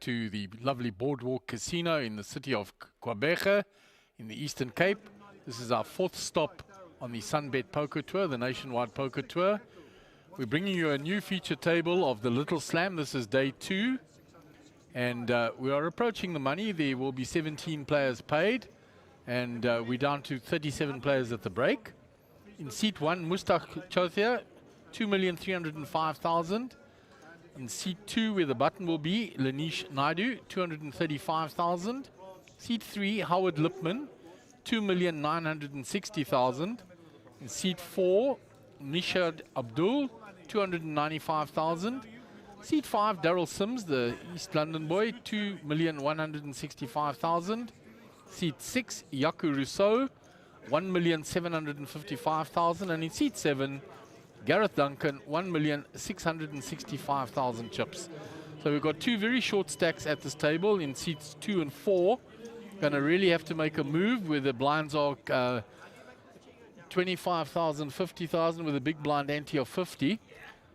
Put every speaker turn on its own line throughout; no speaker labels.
to the lovely Boardwalk Casino in the city of Quebec in the Eastern Cape. This is our 4th stop on the Sunbet Poker Tour, the nationwide poker tour. We're bringing you a new feature table of the Little Slam. This is day 2. And we are approaching the money. There will be 17 players paid. And we're down to 37 players at the break. In seat 1, Mustaq Chothia, 2,305,000. In seat 2, where the button will be, Lanish Naidu, 235,000. Seat 3, Howard Lipman, 2,960,000. In seat 4, Nishad Abdul, 295,000. Seat 5, Daryl Sims, the East London boy, 2,165,000. Seat 6, Yaku Rousseau, 1,755,000. And in seat 7, Gareth Duncan, 1,665,000 chips. So we've got 2 very short stacks at this table in seats 2 and 4. Going to really have to make a move where the blinds are 25,000, 50,000 with a big blind ante of 50.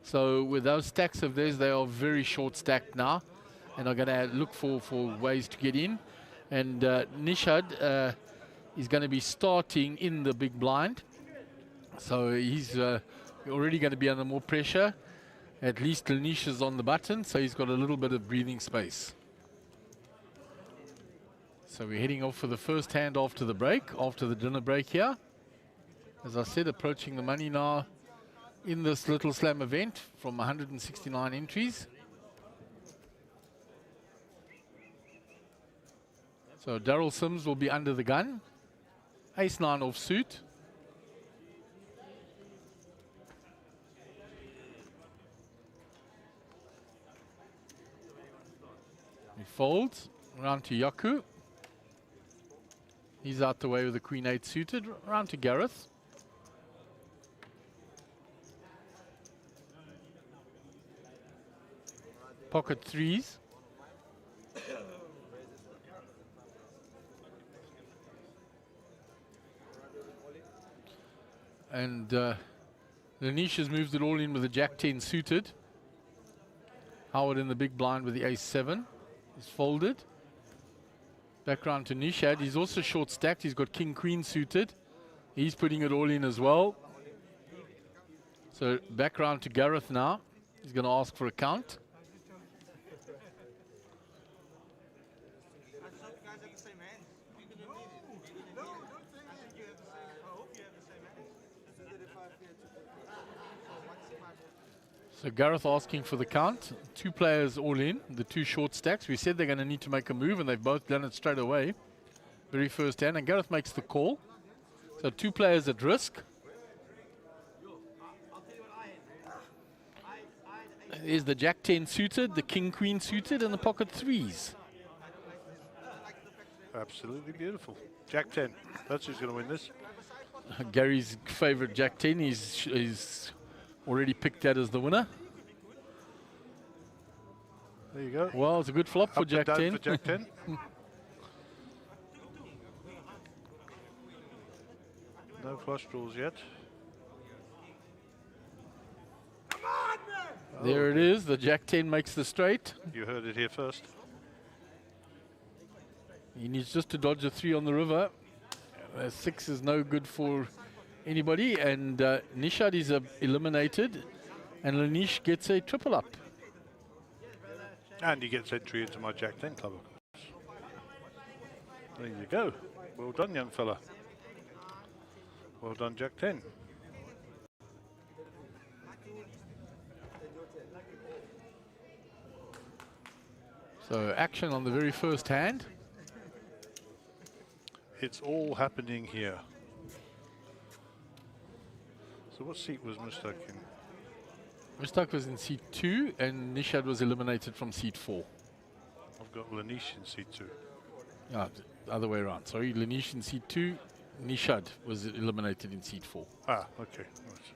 So with those stacks of theirs, they are very short stacked now and are going to look for ways to get in. And Nishad is going to be starting in the big blind. So he's already going to be under more pressure. At least Lanish is on the button, so he's got a little bit of breathing space. So we're heading off for the first hand after the break, after the dinner break here. As I said, approaching the money now in this Little Slam event from 169 entries. So Daryl Sims will be under the gun. Ace-9 offsuit. He folds round to Yaku. He's out the way with the Queen-8 suited. Round to Gareth. Pocket 3s. And Lanish has moved it all in with the Jack-10 suited. Howard in the big blind with the Ace-7. He's folded. Back round to Nishad. He's also short stacked. He's got King-Queen suited. He's putting it all in as well. So back round to Gareth now. He's going to ask for a count. So Gareth asking for the count. 2 players all in, the 2 short stacks. We said they're going to need to make a move, and they've both done it straight away. Very first hand, and Gareth makes the call. So 2 players at risk. There's the Jack-10 suited, the King-Queen suited, and the pocket 3s.
Absolutely beautiful. Jack-10, that's who's going to win this.
Gary's favorite Jack-10, he's already picked that as the winner.
There you go.
Well, it's a good flop for Jack-10.
For Jack-10. No flush draws yet.
There it is. The Jack-10 makes the straight.
You heard it here first.
He needs just to dodge a 3 on the river. 6 is no good for anybody, and Nishad is eliminated, and Lanish gets a triple up.
And he gets entry into my Jack-10 club, of course. There you go. Well done, young fella. Well done, Jack-10.
So action on the very first hand.
It's all happening here. So what seat was Mustaq in?
Mustaq was in seat 2, and Nishad was eliminated from seat 4.
I've got Lanish in seat 2.
The other way around. Sorry, Lanish in seat 2, Nishad was eliminated in seat 4.
Ah, okay. Right.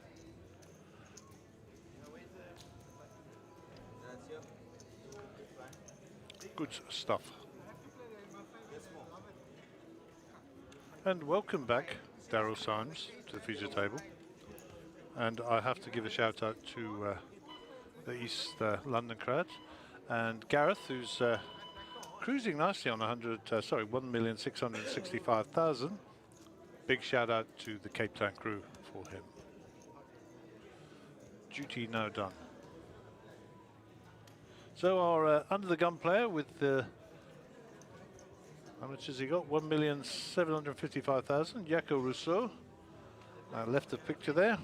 Good stuff. And welcome back, Daryl Symes, to the feature table. And I have to give a shout out to the East London crowd. And Gareth, who's cruising nicely on 1,665,000. Big shout out to the Cape Town crew for him. Duty now done. So our under the gun player with how much has he got? 1,755,000. Jaco Rousseau left the picture there,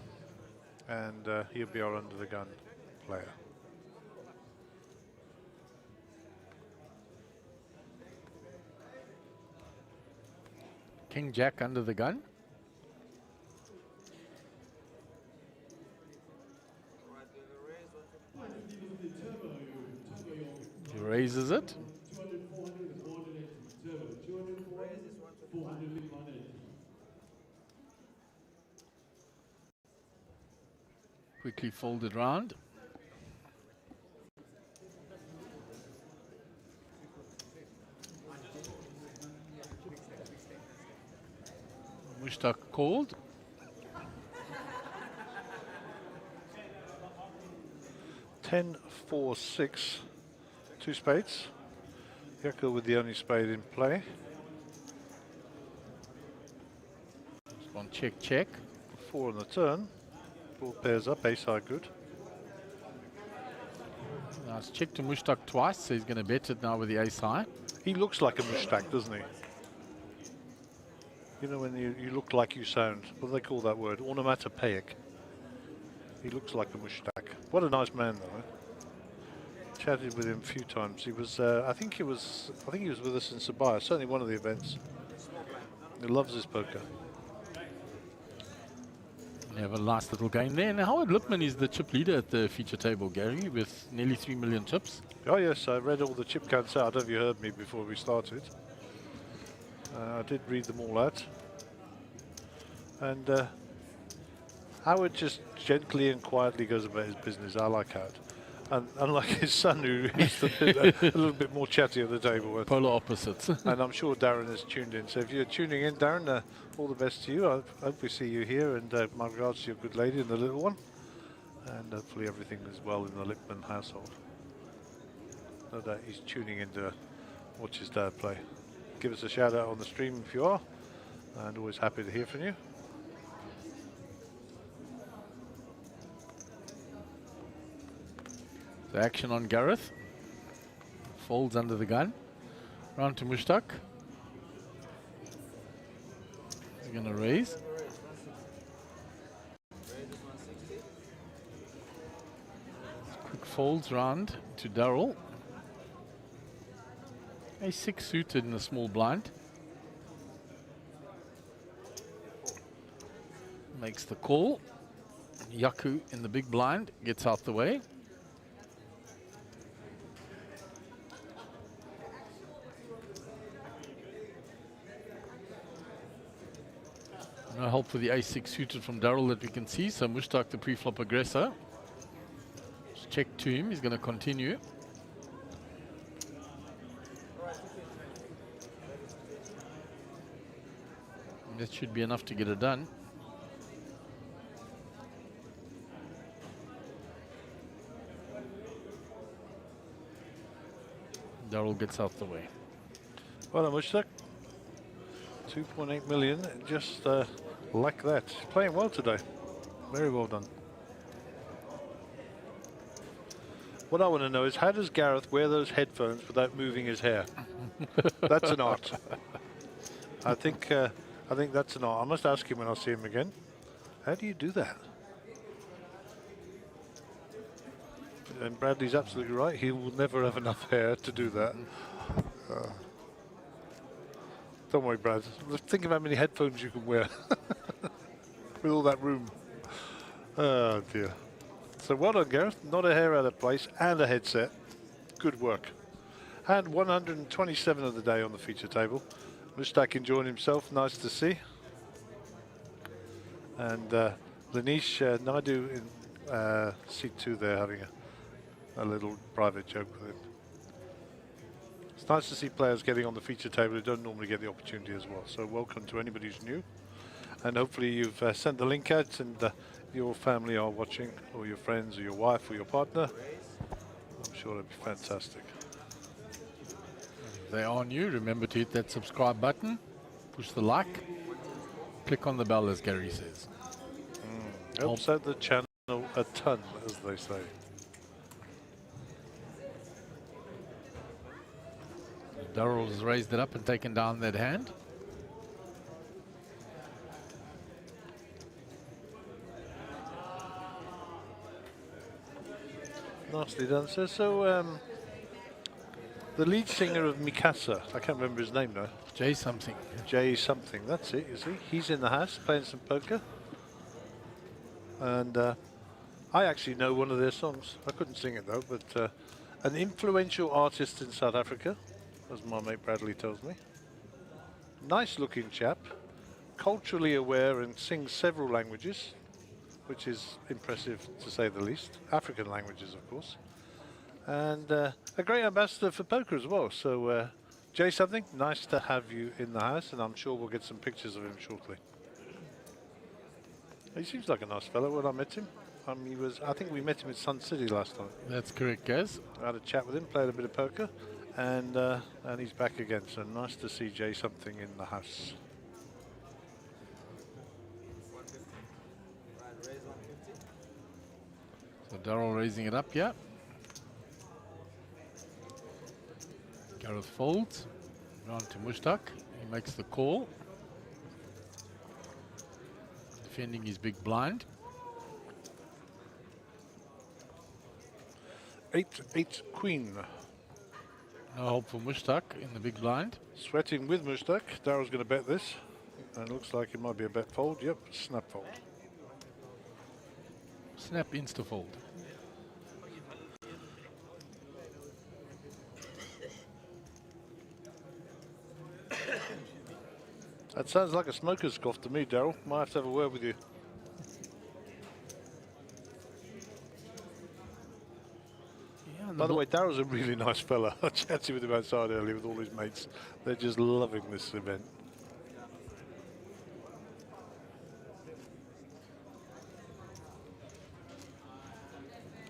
and he'll be our under the gun player.
King Jack under the gun. He raises it. Quickly folded round. Mushtaq called.
Ten, 4, 6, 2 spades. Jaco with the only spade in play.
Just one check, check.
4 on the turn. 4 pairs up, ace high good.
Nice check to Mushtaq twice, so he's going to bet it now with the ace high.
He looks like a Mushtaq, doesn't he? You know when you look like you sound, what do they call that word? Onomatopoeic. He looks like a Mushtaq. What a nice man though. Eh? Chatted with him a few times. He was, I think he was with us in Sabaya, certainly one of the events. He loves his poker.
We have a nice little game there. And Howard Lipman is the chip leader at the feature table, Gary, with nearly 3 million chips.
Oh yes, I read all the chip counts out. Have you heard me before we started? I did read them all out. And Howard just gently and quietly goes about his business. I like Howard. And unlike his son, who is a little bit more chatty at the table.
Polar opposites.
And I'm sure Darren is tuned in. So if you're tuning in, Darren, all the best to you. I hope we see you here. And my regards to your good lady and the little one. And hopefully everything is well in the Lipman household. No doubt he's tuning in to watch his dad play. Give us a shout out on the stream if you are. And always happy to hear from you.
The action on Gareth. Folds under the gun. Round to Mushtaq. He's going to raise. Quick folds round to Darrell. A6 suited in a small blind. Makes the call. Yaku in the big blind gets out the way. No help with the a6 suited from Darrell that we can see, so Mushtaq the pre-flop aggressor. Just check to him, he's going to continue. And that should be enough to get it done. Darrell gets out the way.
Well done, Mushtaq. 2.8 million, just like that. He's playing well today. Very well done. What I want to know is, how does Gareth wear those headphones without moving his hair? That's an art. I think that's an art. I must ask him when I see him again. How do you do that? And Bradley's absolutely right. He will never have enough hair to do that. Don't worry, Brad. Think of how many headphones you can wear with all that room. Oh, dear. So well done, Gareth. Not a hair out of place and a headset. Good work. And 127 of the day on the feature table. Mushtaq enjoying himself. Nice to see. And Lanish Naidu in seat 2 there having a little private joke with him. It's nice to see players getting on the feature table who don't normally get the opportunity as well. So welcome to anybody who's new. And hopefully you've sent the link out and your family are watching, or your friends, or your wife, or your partner. I'm sure it'll be fantastic.
they are new, remember to hit that subscribe button, push the like, click on the bell, as Gary says.
Helps out the channel a ton, as they say.
Darrell has raised it up and taken down that hand.
Nicely done, sir. So, the lead singer of Mikasa, I can't remember his name now.
Jay something.
Jay something, that's it, you see. He's in the house playing some poker. And I actually know one of their songs. I couldn't sing it though, but an influential artist in South Africa, as my mate Bradley tells me. Nice looking chap, culturally aware and sings several languages, which is impressive to say the least. African languages, of course. And a great ambassador for poker as well. So, Jay something, nice to have you in the house, and I'm sure we'll get some pictures of him shortly. He seems like a nice fellow when I met him. I think we met him in Sun City last time.
That's correct, Gaz.
I had a chat with him, played a bit of poker, and he's back again. So nice to see Jay something in the house.
So Darrell raising it up, yeah. Gareth folds, round to Mushtaq. He makes the call. Defending his big blind.
8-8 queen.
No hope for Mushtaq in the big blind.
Sweating with Mushtaq. Darrell's going to bet this. And it looks like it might be a bet fold. Yep, snap fold.
Snap insta fold.
That sounds like a smoker's cough to me, Darrell. Might have to have a word with you.
Yeah,
By the way, Darrell's a really nice fella. I chatted with him outside earlier with all his mates. They're just loving this event.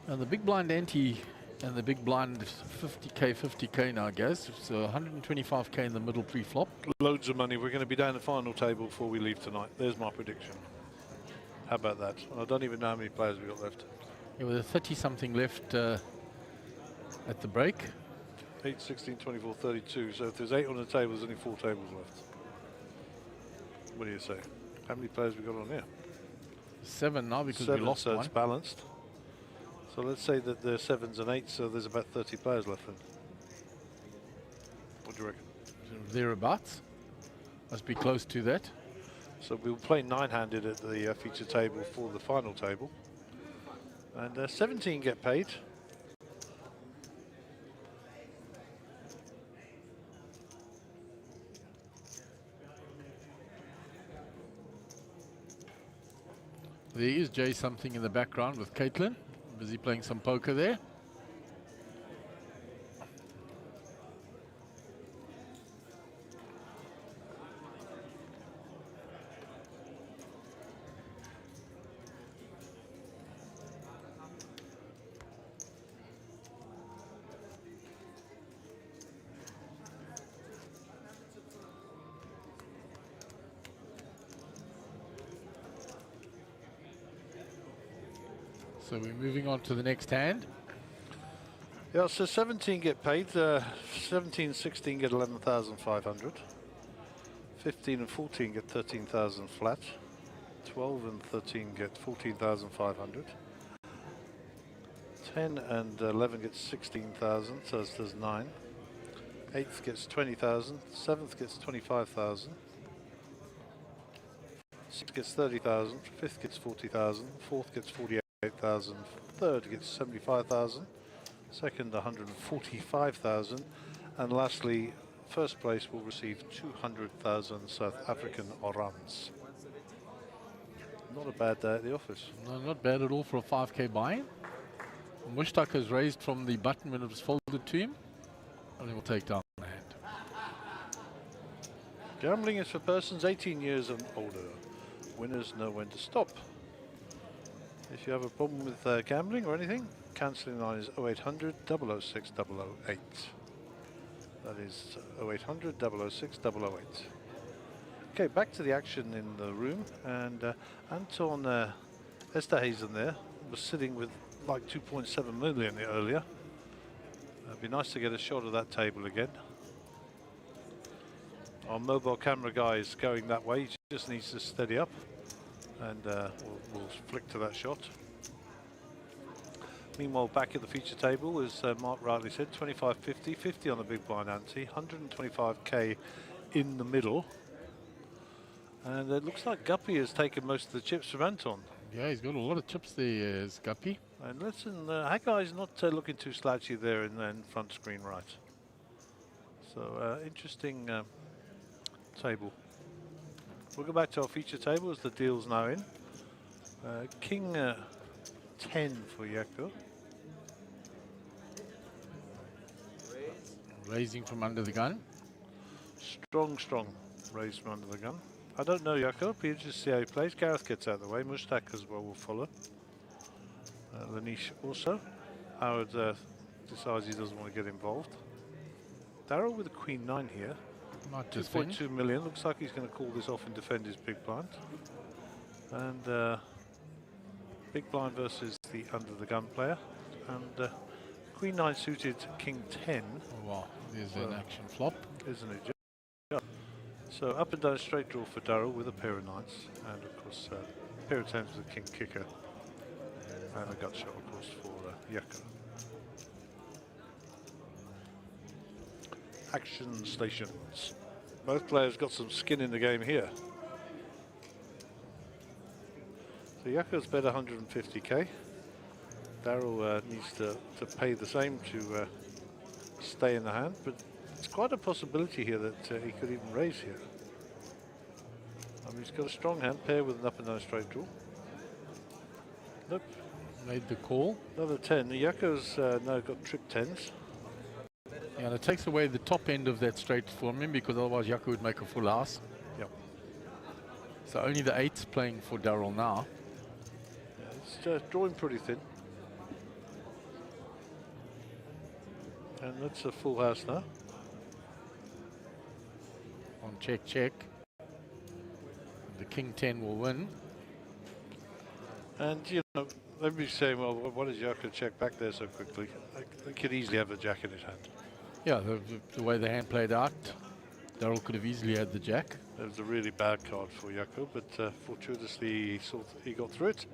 And the big blind ante and the big blind 50k now, Gaz. So 125k in the middle pre-flop.
Loads of money. We're going to be down the final table before we leave tonight. There's my prediction. How about that? I don't even know how many players we've got left.
Yeah, with a 30-something left at the break.
8, 16, 24, 32. So if there's 8 on the table, there's only 4 tables left. What do you say? How many players we got on here?
7 now because
7,
we lost
so
one.
it's balanced. So let's say that there's 7s and 8s, so there's about 30 players left then. What do you reckon?
Thereabouts. Must be close to that.
So we'll play 9-handed at the feature table for the final table. And 17 get paid.
There is Jay something in the background with Caitlin. Busy playing some poker there. So we're moving on to the next hand.
Yeah, so 17 get paid. 17, 16 get 11,500. 15 and 14 get 13,000 flat. 12 and 13 get 14,500. 10 and 11 gets 16,000, so there's 9. 8th gets 20,000. 7th gets 25,000. 6th gets 30,000. 5th gets 40,000. 4th gets 48,000. 3rd gets 75,000. 2nd 145,000. And lastly, first place will receive 200,000 South African orans. Not a bad day at the office.
No, not bad at all for a 5k buy-in. Mushtaq has raised from the button when it was folded to him. And he will take down the hand.
Gambling is for persons 18 years and older. Winners know when to stop. If you have a problem with gambling or anything, cancelling line is 0800 006 008. That is 0800 006 008. Okay, back to the action in the room, and Anton Esterhazen there was sitting with like 2.7 million earlier. It'd be nice to get a shot of that table again. Our mobile camera guy is going that way, he just needs to steady up, and we'll flick to that shot. Meanwhile, back at the feature table, as Mark rightly said, 25.50, 50 on the big blind ante, 125k in the middle. And it looks like Guppy has taken most of the chips from Anton.
Yeah, he's got a lot of chips there, Guppy.
And listen, Haggai's not looking too slouchy there in front screen right. So interesting table. We'll go back to our feature table as the deal's now in. King 10 for Yako.
Raising from under the gun.
Strong raise from under the gun. I don't know Yako, be interested to see how he plays. Gareth gets out of the way, Mushtaq as well will follow. Lanish also. Howard decides he doesn't want to get involved. Darryl with a Queen 9 here. 2.2 million, looks like he's going to call this off and defend his big blind. And big blind versus the under the gun player. And Queen 9 suited King 10.
Oh wow, there's an action flop.
Isn't it? Yeah. So up and down straight draw for Darryl with a pair of 9s. And of course a pair of 10s with a King kicker. And a gut shot of course for Yako. Action stations. Both players got some skin in the game here. So Yako's bet 150k. Darryl needs to pay the same to stay in the hand, but it's quite a possibility here that he could even raise here. I mean, he's got a strong hand, pair with an up and down straight draw. Nope.
Made the call.
Another 10. Yako's now got trip 10s.
Yeah, and it takes away the top end of that straight for him because otherwise Yako would make a full house.
Yep.
So only the 8's playing for Darryl now.
Yeah, it's drawing pretty thin. And that's a full house now.
On check. The King 10 will win.
And you know, everybody's saying, well, why does Yako check back there so quickly? He could easily have the jack in his hand.
Yeah, the way the hand played out, Darryl could have easily had the jack.
That was a really bad card for Yako, but fortuitously he got through it.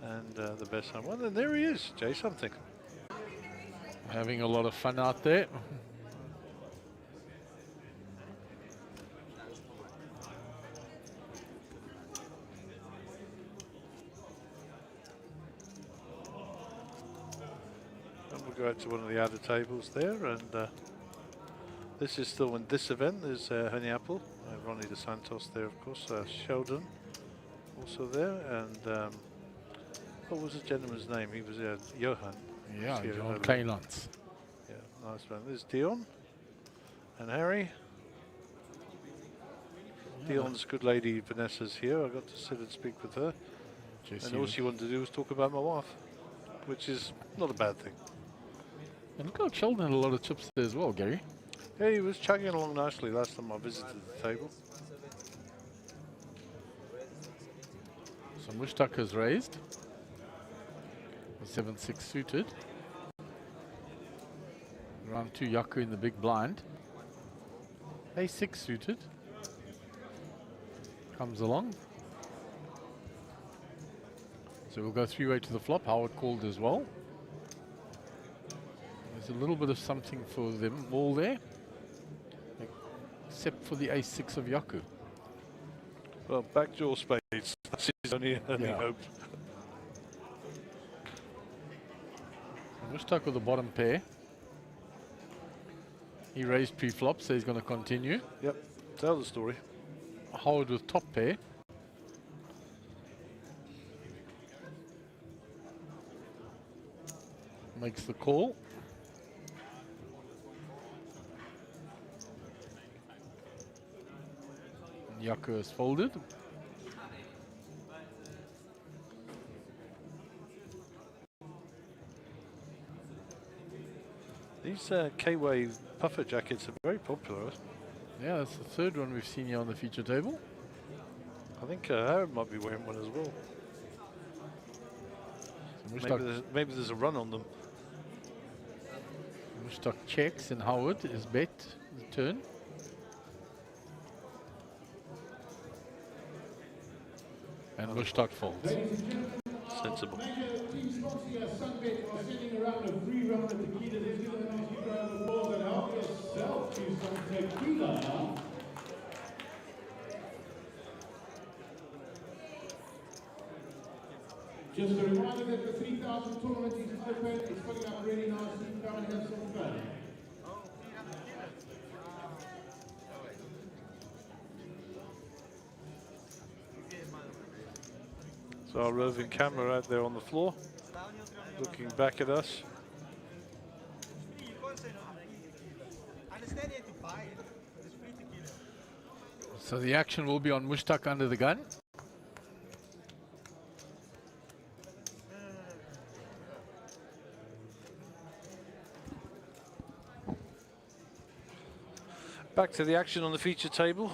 And the best hand won. And there he is, Jay something.
Having a lot of fun out there.
And we'll go out to one of the outer tables there, and this is still in this event. There's Honey Apple, Ronnie DeSantos there, of course, Sheldon also there, and what was the gentleman's name? He was Johan.
Yeah, John Kaylans.
Yeah, nice one. There's Dion and Harry. Yeah. Dion's good lady Vanessa's here. I got to sit and speak with her. And all she wanted to do was talk about my wife, which is not a bad thing.
And look like Sheldon had a lot of chips there as well, Gary.
Yeah, he was chugging along nicely last time I visited the table.
So Mushtaq has raised. 7-6 suited. Round 2 Yako in the big blind. A6 suited. Comes along. So we'll go 3-way to the flop. Howard called as well. There's a little bit of something for them all there. Except for the A6 of Yako.
Well, backdoor spades. That's his only hope.
Mushtaq with the bottom pair. He raised pre-flop, so he's going to continue.
Yep, tell the story.
Howard with top pair. Makes the call. And Yako is folded.
These K-Wave puffer jackets are very popular.
Yeah, that's the third one we've seen here on the feature table.
I think Aaron might be wearing one as well.
So
Maybe there's a run on them.
Mushtaq checks and Howard is bet the turn. And Mushtaq folds.
Sensible.
Sunbet are sending around a free round of tequila. They're going to ask you to round of applause and help yourself to some tequila now. Just a reminder that the 3,000 tournament is open. It's filling up really nicely. Come and have some fun.
So our roving camera out there on the floor, looking back at us.
So the action will be on Mushtaq under the gun.
Back to the action on the feature table.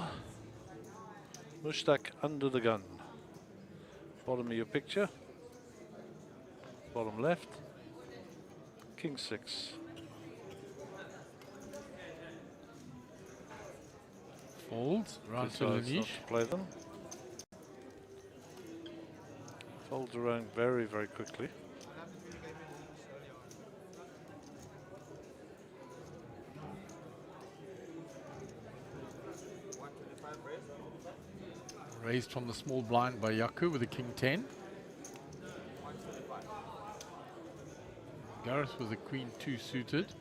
Mushtaq under the gun. Bottom of your picture. Bottom left. King 6.
Folds, round to
Decides not
Lanish.
to play them. Folds around very, very quickly.
Raised from the small blind by Yaku with the king 10. Gareth with the queen 2 suited.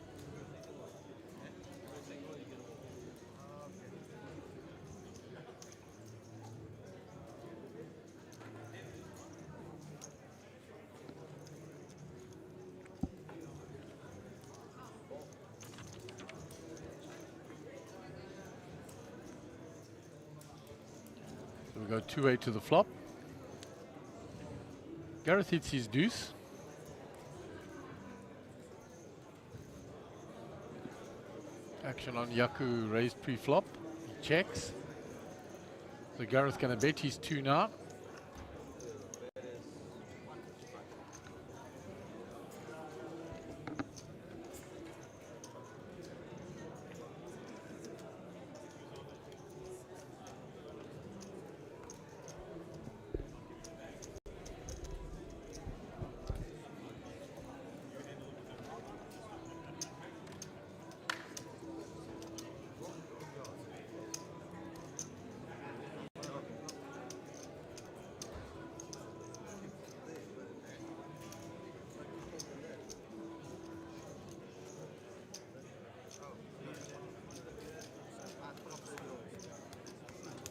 So we go 2-8 to the flop. Gareth hits his deuce. Action on Yaku raised pre-flop. He checks. So Gareth's going to bet his 2 now.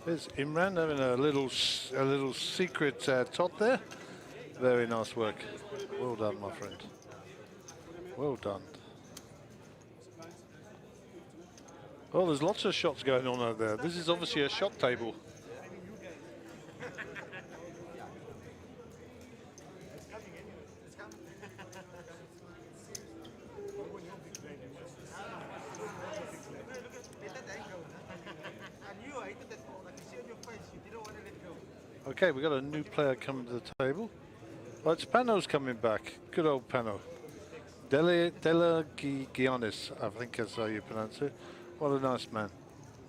There's Imran having a little secret tot there. Very nice work. Well done, my friend. Well done. Well, there's lots of shots going on out there. This is obviously a shot table. Okay, we've got a new player coming to the table. Well, it's Pano's coming back. Good old Pano. Dela Giannis, I think that's how you pronounce it. What a nice man.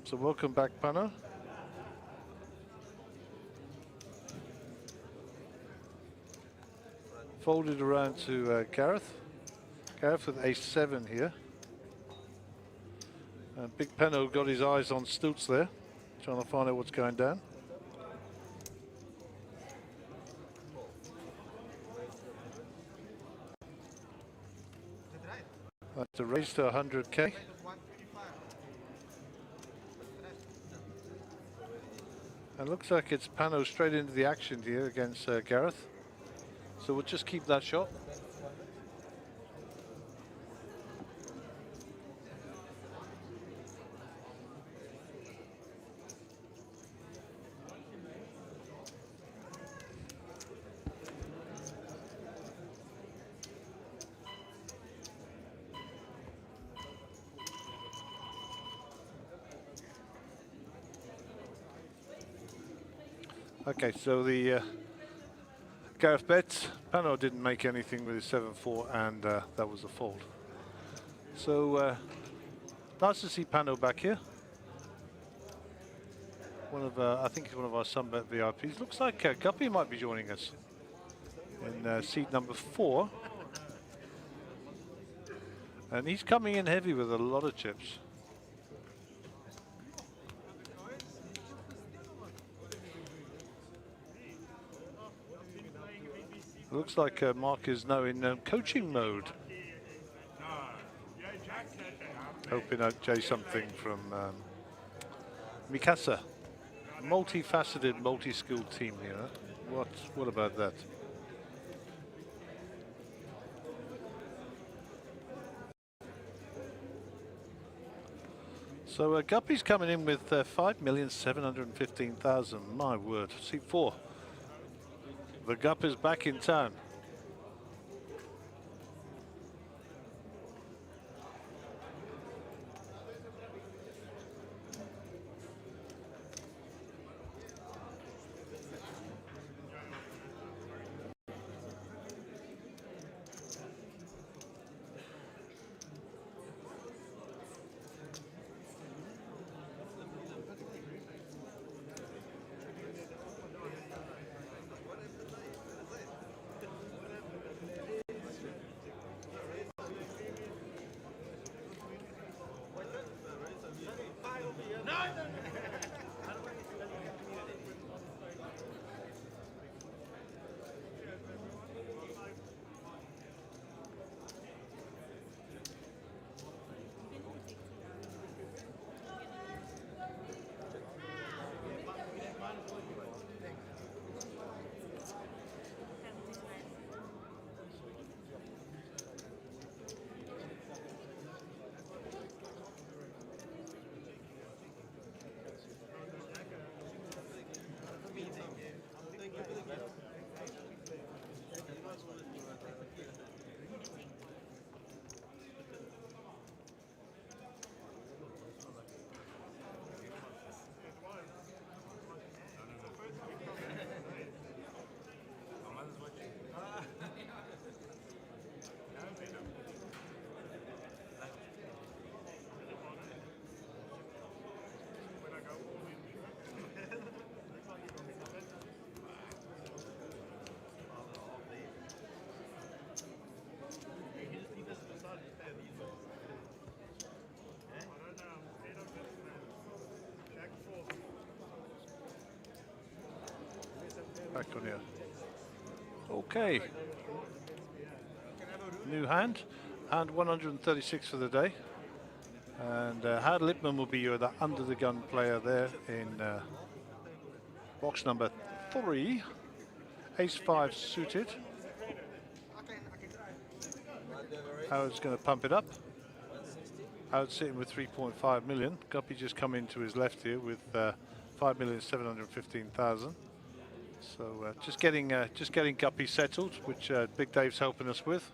So welcome back, Pano. Folded around to Gareth. Gareth with ace-7 here. And Big Pano got his eyes on Stutz there, trying to find out what's going down. That's a raise to 100k. And looks like it's Pano straight into the action here against Gareth. So we'll just keep that shot. Okay, so the Gareth bets. Pano didn't make anything with his 7-4, and that was a fold. So nice to see Pano back here. One of, I think he's one of our Sunbet VIPs. Looks like Guppy might be joining us in seat number 4. And he's coming in heavy with a lot of chips. Looks like Mark is now in coaching mode. Hoping I'd Jay something from Mikasa. Multifaceted, multi-skilled team here. What about that? So Guppy's coming in with 5,715,000. My word, seat 4. The Gupp is back in town. Back on here. Okay. New hand, and 136 for the day. And Howard Lippman will be the under the gun player there in box number 3. Ace-5 suited. Howard's going to pump it up. Howard's sitting with 3.5 million. Guppy just come into his left here with 5,715,000. So just getting Guppy settled, which Big Dave's helping us with.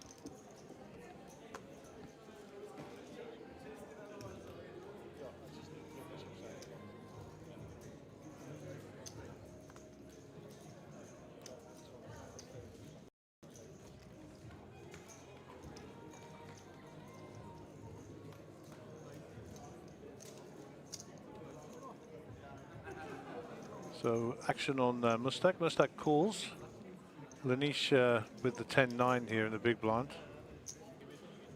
So action on Mustak. Mustak calls. Lanish with the 10-9 here in the big blind.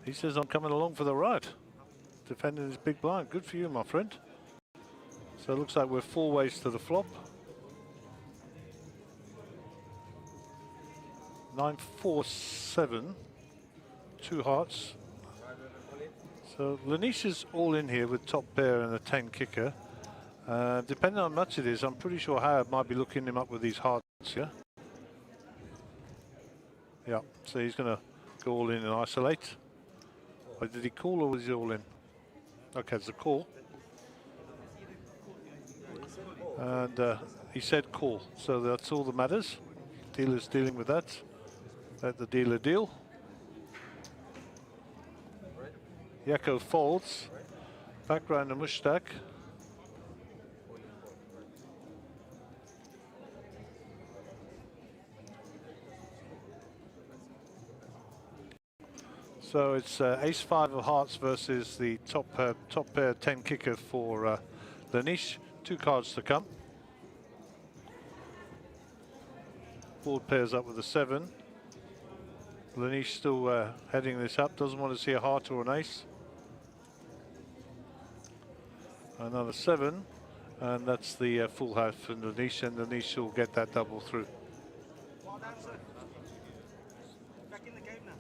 He says, I'm coming along for the ride. Defending his big blind. Good for you, my friend. So it looks like we're 4 ways to the flop. 9-4-7. 2 hearts. So Lanish is all in here with top pair and a 10 kicker. Depending on how much it is, I'm pretty sure Howard might be looking him up with these hearts, yeah? Yeah, so he's going to go all in and isolate. Or did he call or was he all in? Okay, it's a call. And he said call, so that's all that matters. Dealer's dealing with that. Let the dealer deal. Yako folds. Background to Mustak. So it's ace-5 of hearts versus the top pair 10 kicker for Lanish. 2 cards to come. Board pairs up with a 7. Lanish still heading this up, doesn't want to see a heart or an ace. Another 7, and that's the full house for Lanish, and Lanish will get that double through.
Back in the game now.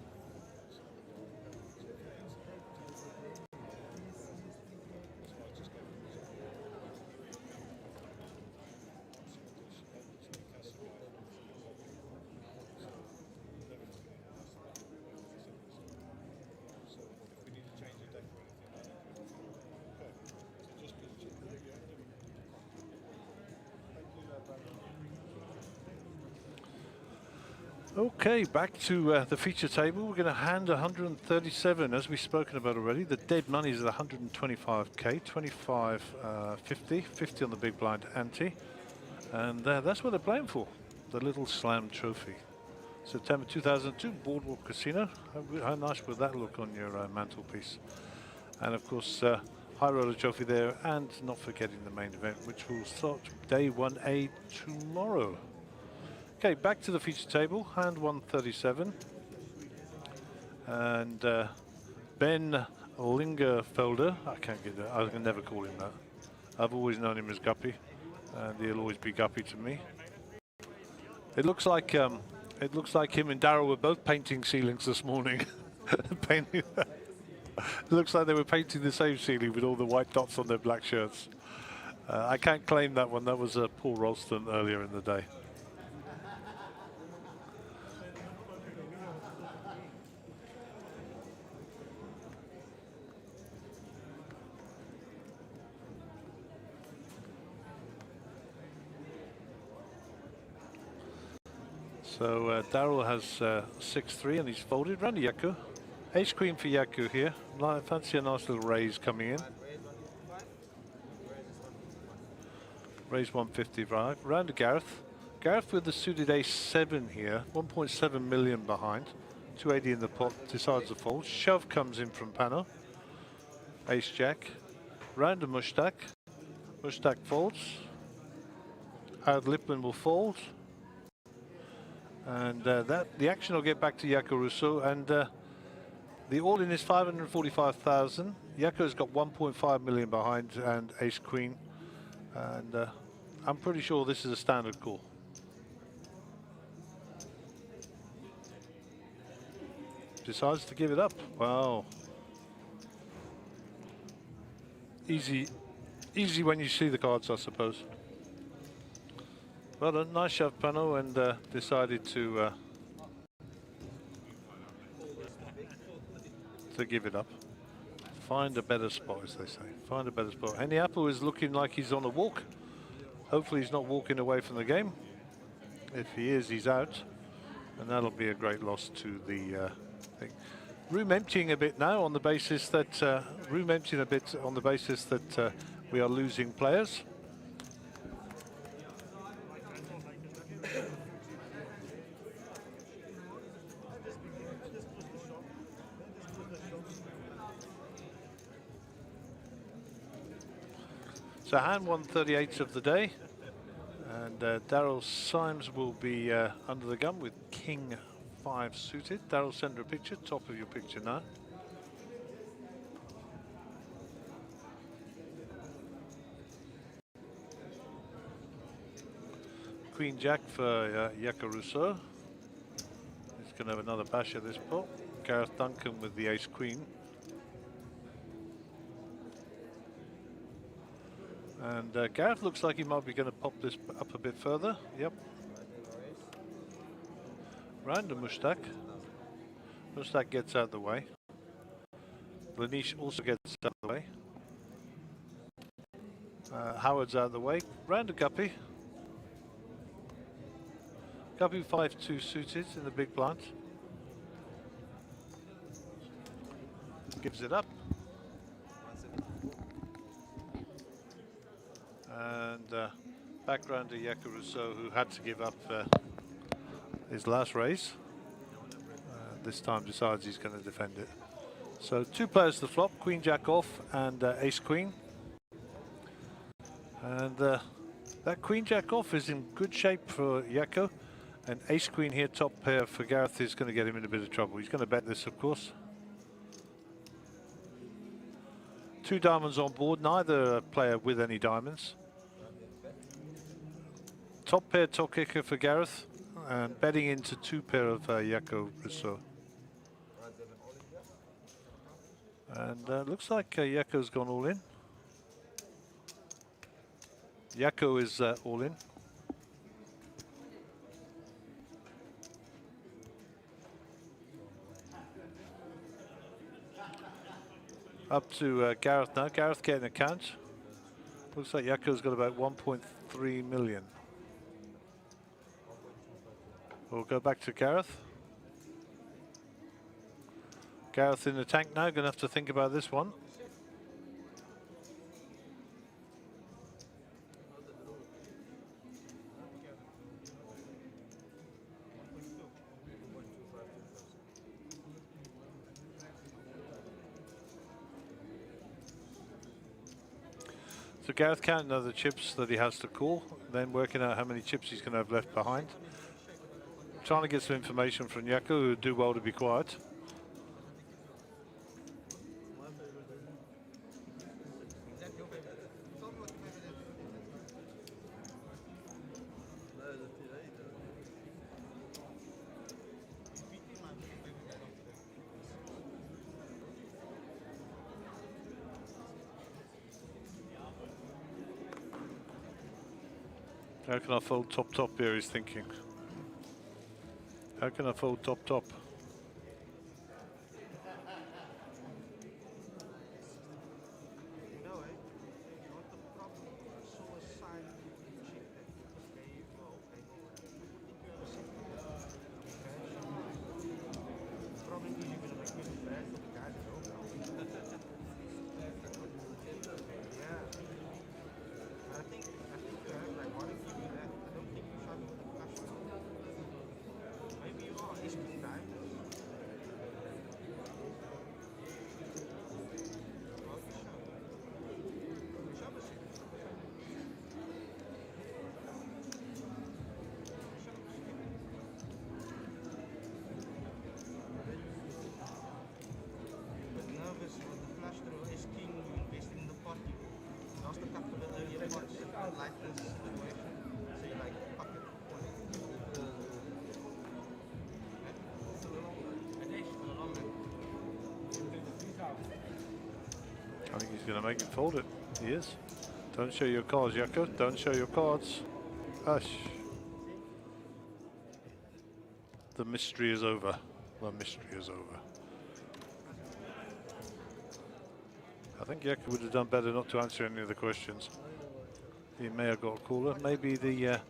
Okay, back to the feature table. We're going to hand 137, as we've spoken about already. The dead money is at 125k, 25, 50, 50 on the big blind ante. And that's what they're playing for, the Little Slam Trophy. September 2002, Boardwalk Casino. How nice would that look on your mantelpiece? And of course, High Roller Trophy there, and not forgetting the main event, which will start day 1A tomorrow. Okay, back to the feature table, hand 137. And Ben Lingerfelder, I can't get that, I can never call him that. I've always known him as Guppy, and he'll always be Guppy to me. It looks like him and Daryl were both painting ceilings this morning. It looks like they were painting the same ceiling with all the white dots on their black shirts. I can't claim that one, that was Paul Ralston earlier in the day. So Daryl has 6-3 and he's folded. Round to Yaku. Ace Queen for Yaku here. I fancy a nice little raise coming in. Raise 155. Round to Gareth. Gareth with the suited ace-7 here. 1.7 million behind. 280 in the pot. Decides to fold. Shove comes in from Pano. Ace-Jack. Round to Mushtaq. Mushtaq folds. Howard Lipman will fold. And the action will get back to Jaco Russo, and the all-in is 545,000. Jaco's got 1.5 million behind and Ace Queen, and I'm pretty sure this is a standard call. Decides to give it up. Wow. Easy when you see the cards, I suppose. Well, a nice shove, Pano, and decided to give it up. Find a better spot, as they say. Find a better spot. Henny Apple is looking like he's on a walk. Hopefully he's not walking away from the game. If he is, he's out. And that'll be a great loss to the thing. Room emptying a bit now on the basis that we are losing players. So hand 138 of the day, and Daryl Symes will be under the gun with King 5 suited. Daryl, send her a picture, top of your picture now. Queen Jack for Jaco Russo. He's going to have another bash at this pot. Gareth Duncan with the Ace Queen. And Gareth looks like he might be going to pop this up a bit further. Yep. Round to Mushtaq. Mushtaq gets out of the way. Lanish also gets out of the way. Howard's out of the way. Round to Guppy. Guppy 5-2 suited in the big blind. Gives it up. And background to Jaco Russo, who had to give up his last raise. this time decides he's going to defend it. So 2 players to the flop, Queen Jack off and Ace Queen. And that Queen Jack off is in good shape for Jaco. And Ace Queen here, top pair for Gareth, is going to get him in a bit of trouble. He's going to bet this, of course. 2 diamonds on board, neither player with any diamonds. Top pair, top kicker for Gareth, and betting into 2 pair of Jaco Rousseau. And looks like Jaco's gone all in. Jaco is all in. Up to Gareth now. Gareth getting a count. Looks like Jaco's got about 1.3 million. We'll go back to Gareth. Gareth in the tank now, gonna have to think about this one. So Gareth counting other chips that he has to call, then working out how many chips he's going to have left behind. Trying to get some information from Jaco, who would do well to be quiet. How can I fold top here, he's thinking. How can I fold top? I think he's going to make him fold it. He is. Don't show your cards, Jaco. Don't show your cards. Hush. The mystery is over. The mystery is over. I think Jaco would have done better not to answer any of the questions. He may have got a caller. Maybe the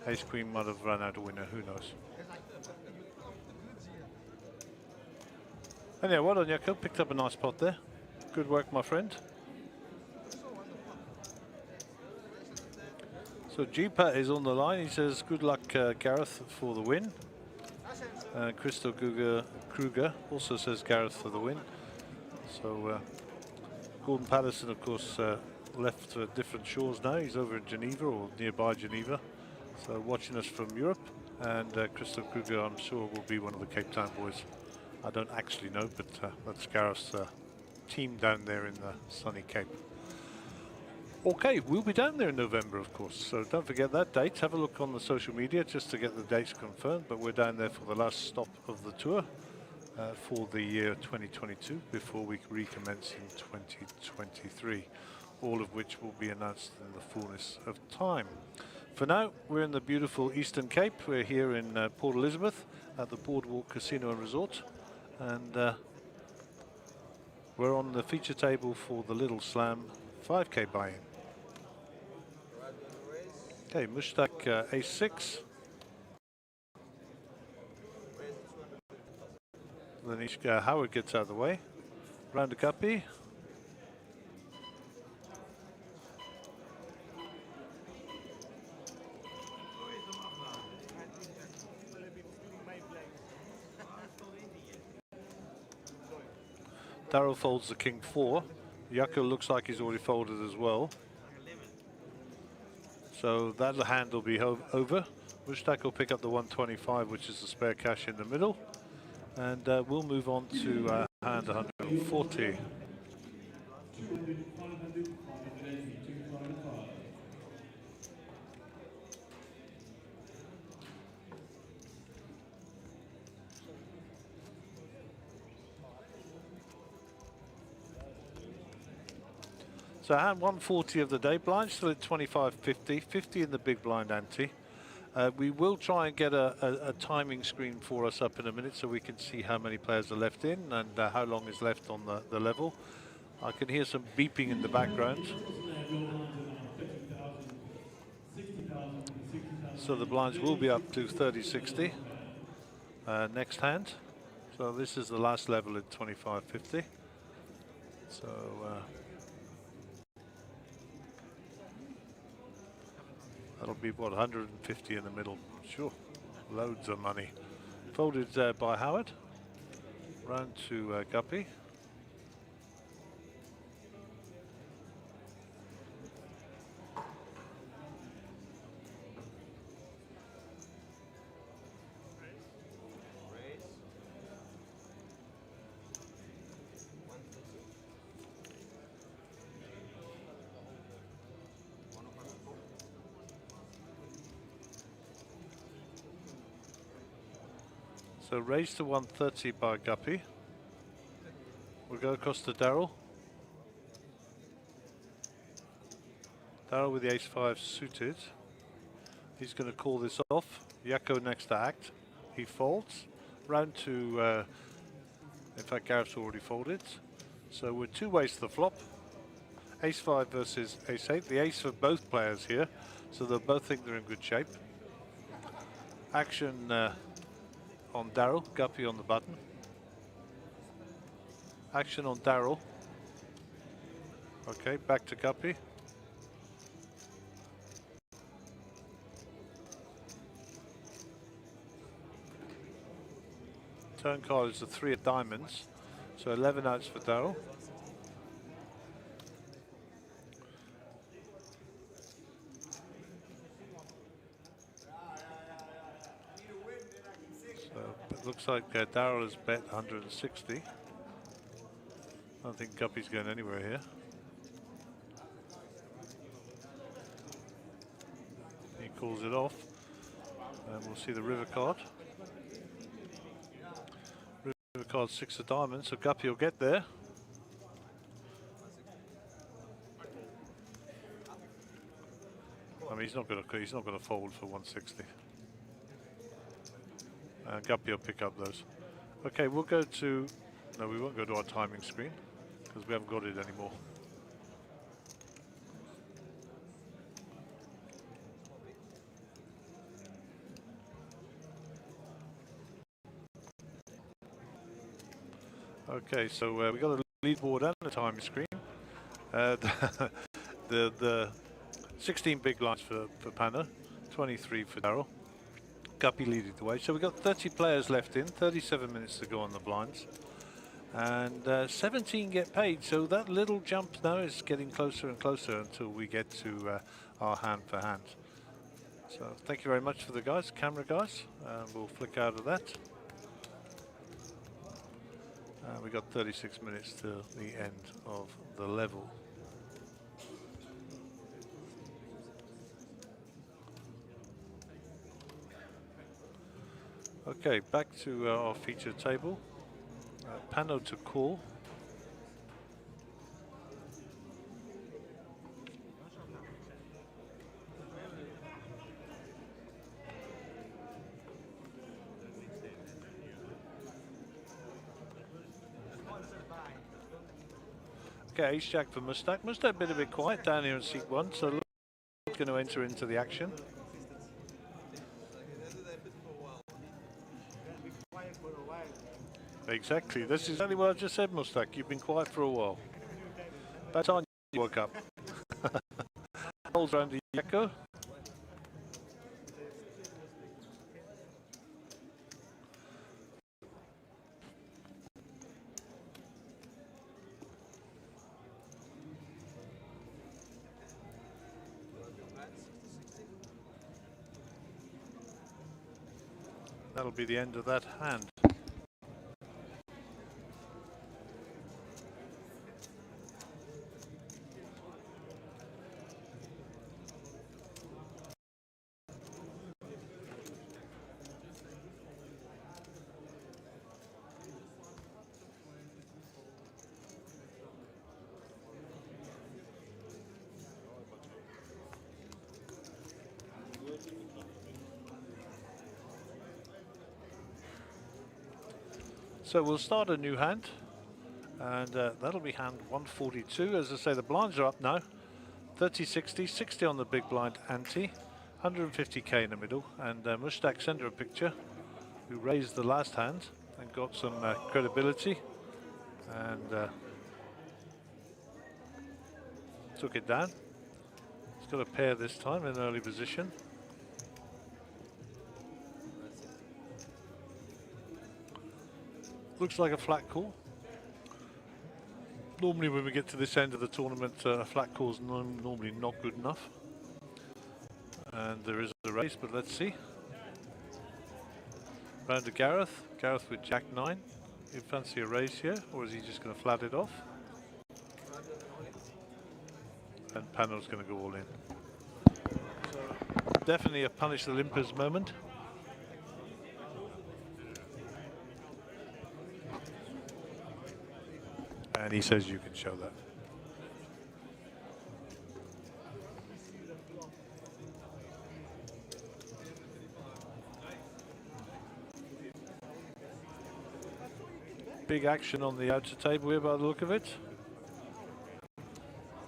Ace Queen might have run out a winner. Who knows? And yeah, well done, Jaco. Picked up a nice pot there. Good work, my friend. So G-Pat is on the line. He says, good luck, Gareth, for the win. Crystal Kruger also says Gareth for the win. So Gordon Patterson, of course, left for different shores now. He's over in Geneva or nearby Geneva. So watching us from Europe. And Crystal Kruger, I'm sure, will be one of the Cape Town boys. I don't actually know, but that's Gareth's team down there in the sunny Cape. Okay, we'll be down there in November, of course, so don't forget that date. Have a look on the social media just to get the dates confirmed, but we're down there for the last stop of the tour for the year 2022 before we recommence in 2023, all of which will be announced in the fullness of time. For now, we're in the beautiful Eastern Cape. We're here in Port Elizabeth at the Boardwalk Casino and Resort, and we're on the feature table for the Little Slam 5K buy-in. Okay, Mushtaq Ace-6. Then Howard gets out of the way. Round a guppy. Darryl folds the king 4. Yako looks like he's already folded as well. So that hand will be over. Mushtaq will pick up the 125, which is the spare cash in the middle. And we'll move on to hand 140. So hand 140 of the day, blind still at 25.50, 50 in the big blind ante. We will try and get a timing screen for us up in a minute so we can see how many players are left in and how long is left on the level. I can hear some beeping in the background. So the blinds will be up to 30.60 next hand. So this is the last level at 25.50. So that'll be what, 150 in the middle. Sure, loads of money. Folded by Howard. Round to Guppy. So raise to 130 by Guppy. We'll go across to Darryl. Darryl with the ace-5 suited. He's going to call this off. Yako next to act. He folds. Round to, in fact, Gareth's already folded. So we're 2 ways to the flop. Ace-5 versus ace-8. The ace for both players here. So they'll both think they're in good shape. Action on Darryl, Guppy on the button. Action on Darryl. Okay, back to Guppy. Turn card is the 3 of diamonds, so 11 outs for Darryl. It looks like Darryl has bet 160. I don't think Guppy's going anywhere here. He calls it off. And we'll see the river card. River card 6 of diamonds, so Guppy will get there. I mean, he's not going to fold for 160. Guppy will pick up those. Okay, we'll go to... No, we won't go to our timing screen because we haven't got it anymore. Okay, so we got a leaderboard and a timing screen. The 16 big lines for Panna, 23 for Darryl. Guppy leading the way. So we've got 30 players left in, 37 minutes to go on the blinds. And 17 get paid, so that little jump now is getting closer and closer until we get to our hand for hand. So thank you very much for the guys, camera guys. We'll flick out of that. We got 36 minutes to the end of the level. Okay, back to our feature table. Pano to call. Okay, ace jack for Mushtaq. Mushtaq a bit quiet down here in seat 1, so going to enter into the action. Exactly, this is exactly what I just said, Mushtaq. You've been quiet for a while. By the time you woke up. Holds around the Yako. that'll be the end of that hand. So we'll start a new hand, and that'll be hand 142. As I say, the blinds are up now. 30, 60, 60 on the big blind ante, 150k in the middle, and Mushtaq sent her a picture, who raised the last hand and got some credibility, and took it down. He's got a pair this time in an early position. Looks like a flat call. Normally when we get to this end of the tournament, a flat call is normally not good enough. And there is a raise, but let's see. Round to Gareth. Gareth with Jack 9. You fancy a raise here, or is he just going to flat it off? And Pano's going to go all in. So definitely a punish the limpers moment. And he says you can show that. Big action on the outer table here by the look of it.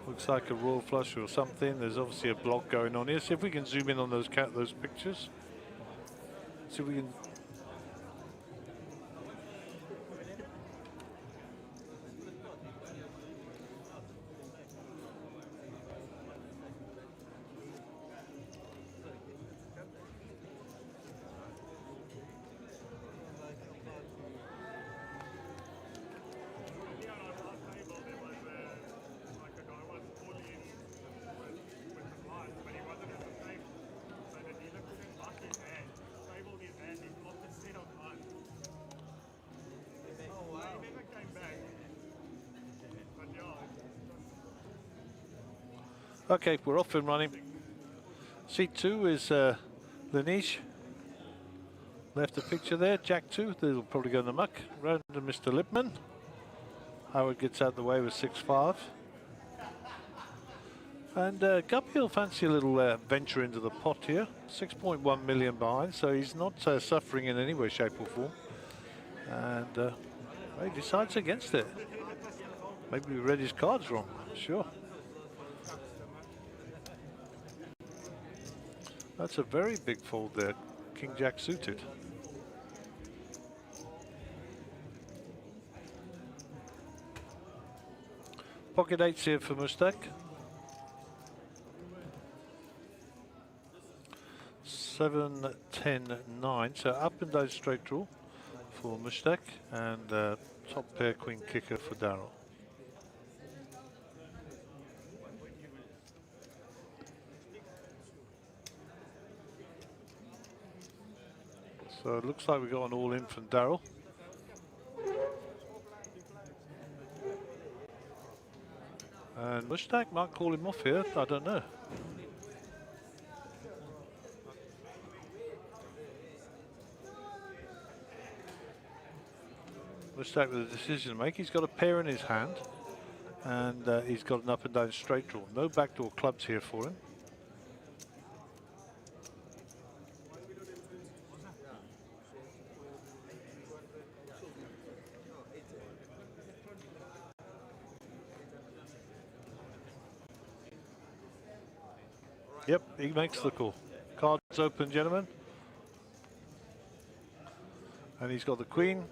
Looks like a royal flush or something. There's obviously a block going on here. See if we can zoom in on those pictures. See if we can. Okay, we're off and running. Seat 2 is Lanish. Left the picture there, Jack 2, they'll probably go in the muck. Round to Mr. Lipman. Howard gets out the way with 6-5. And Guppy will fancy a little venture into the pot here. 6.1 million behind, so he's not suffering in any way, shape or form. And he decides against it. Maybe he read his cards wrong, sure. That's a very big fold there, King Jack suited. Pocket 8s here for Mushtaq. 7, 10, 9, so up and down straight draw for Mushtaq, and top pair queen kicker for Darryl. So it looks like we got an all-in from Darryl. And Mushtaq might call him off here, I don't know. Mushtaq with a decision to make. He's got a pair in his hand, and he's got an up and down straight draw. No backdoor clubs here for him. Yep, he makes the call. Cards open, gentlemen. And he's got the queen.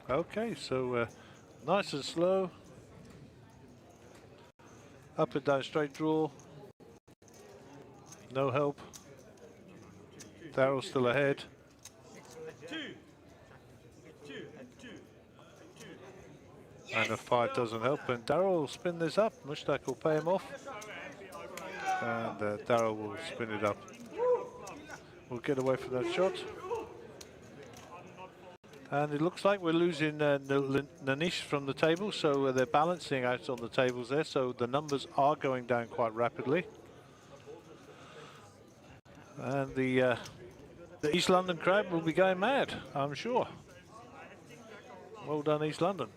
Okay, so nice and slow. Up and down straight draw. No help. Darryl still ahead. And a 5 doesn't help, and Darryl will spin this up. Mushtaq will pay him off. And Darryl will spin it up. We'll get away from that shot. And it looks like we're losing Nanish from the table, so they're balancing out on the tables there, so the numbers are going down quite rapidly. And the East London crowd will be going mad, I'm sure. Well done, East London.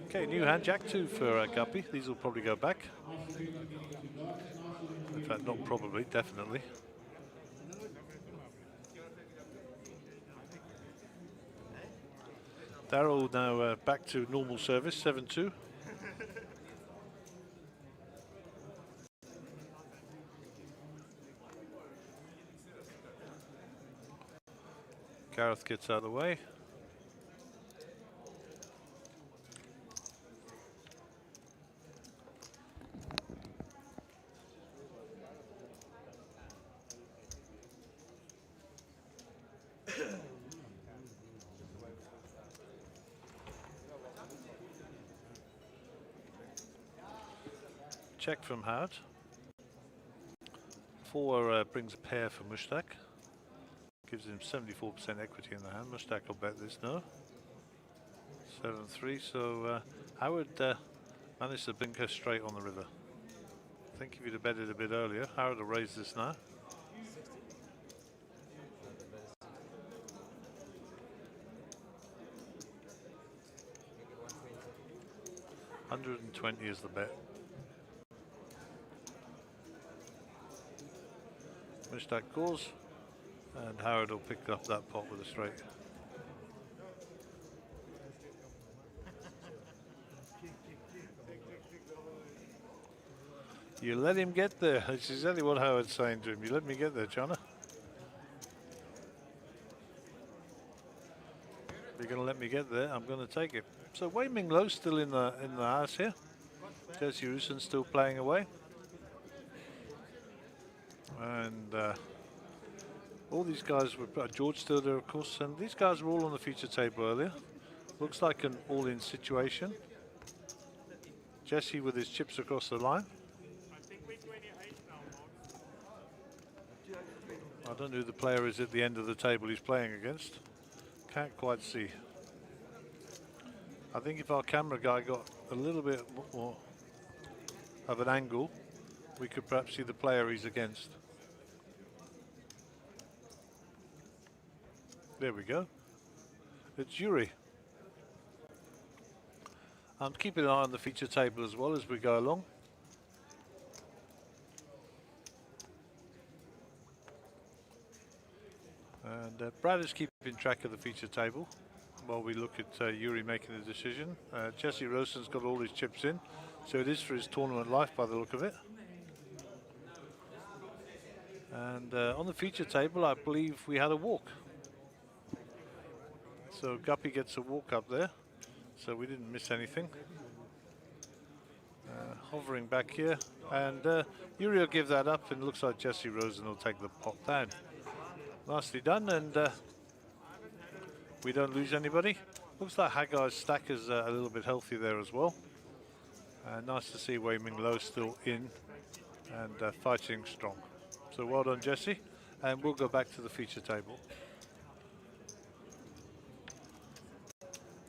Okay, new hand, Jack 2 for Guppy. These will probably go back. In fact, not probably, definitely. Darryl now back to normal service, 7-2. Gareth gets out of the way. Check from Howard. 4 brings a pair for Mushtaq. Gives him 74% equity in the hand. Mushtaq will bet this, no. 7-3, so Howard managed to blink her straight on the river. I think if he'd have betted a bit earlier, Howard will raise this now. $120 is the bet. Mushtaq goes, and Howard will pick up that pot with a straight. You let him get there. That's exactly what Howard's saying to him. You let me get there, Chana. If you're going to let me get there, I'm going to take it. So Wei Ming Lo's still in the house here. Jesse Rusin still playing away. And all these guys were George still there, of course, and these guys were all on the feature table earlier. Looks like an all-in situation. Jesse with his chips across the line. I don't know who the player is at the end of the table he's playing against. Can't quite see. I think if our camera guy got a little bit more of an angle, we could perhaps see the player he's against. There we go. It's Yuri. I'm keeping an eye on the feature table as well as we go along. And Brad is keeping track of the feature table while we look at Yuri making a decision. Jesse Rosen's got all his chips in, so it is for his tournament life by the look of it. And on the feature table, I believe we had a walk. So Guppy gets a walk up there, so we didn't miss anything. Hovering back here, and Yuri will give that up, and it looks like Jesse Rosen will take the pot down. Nicely done, and we don't lose anybody. Looks like Haggai's stack is a little bit healthy there as well. Nice to see Wei Ming Lo still in and fighting strong. So well done, Jesse, and we'll go back to the feature table.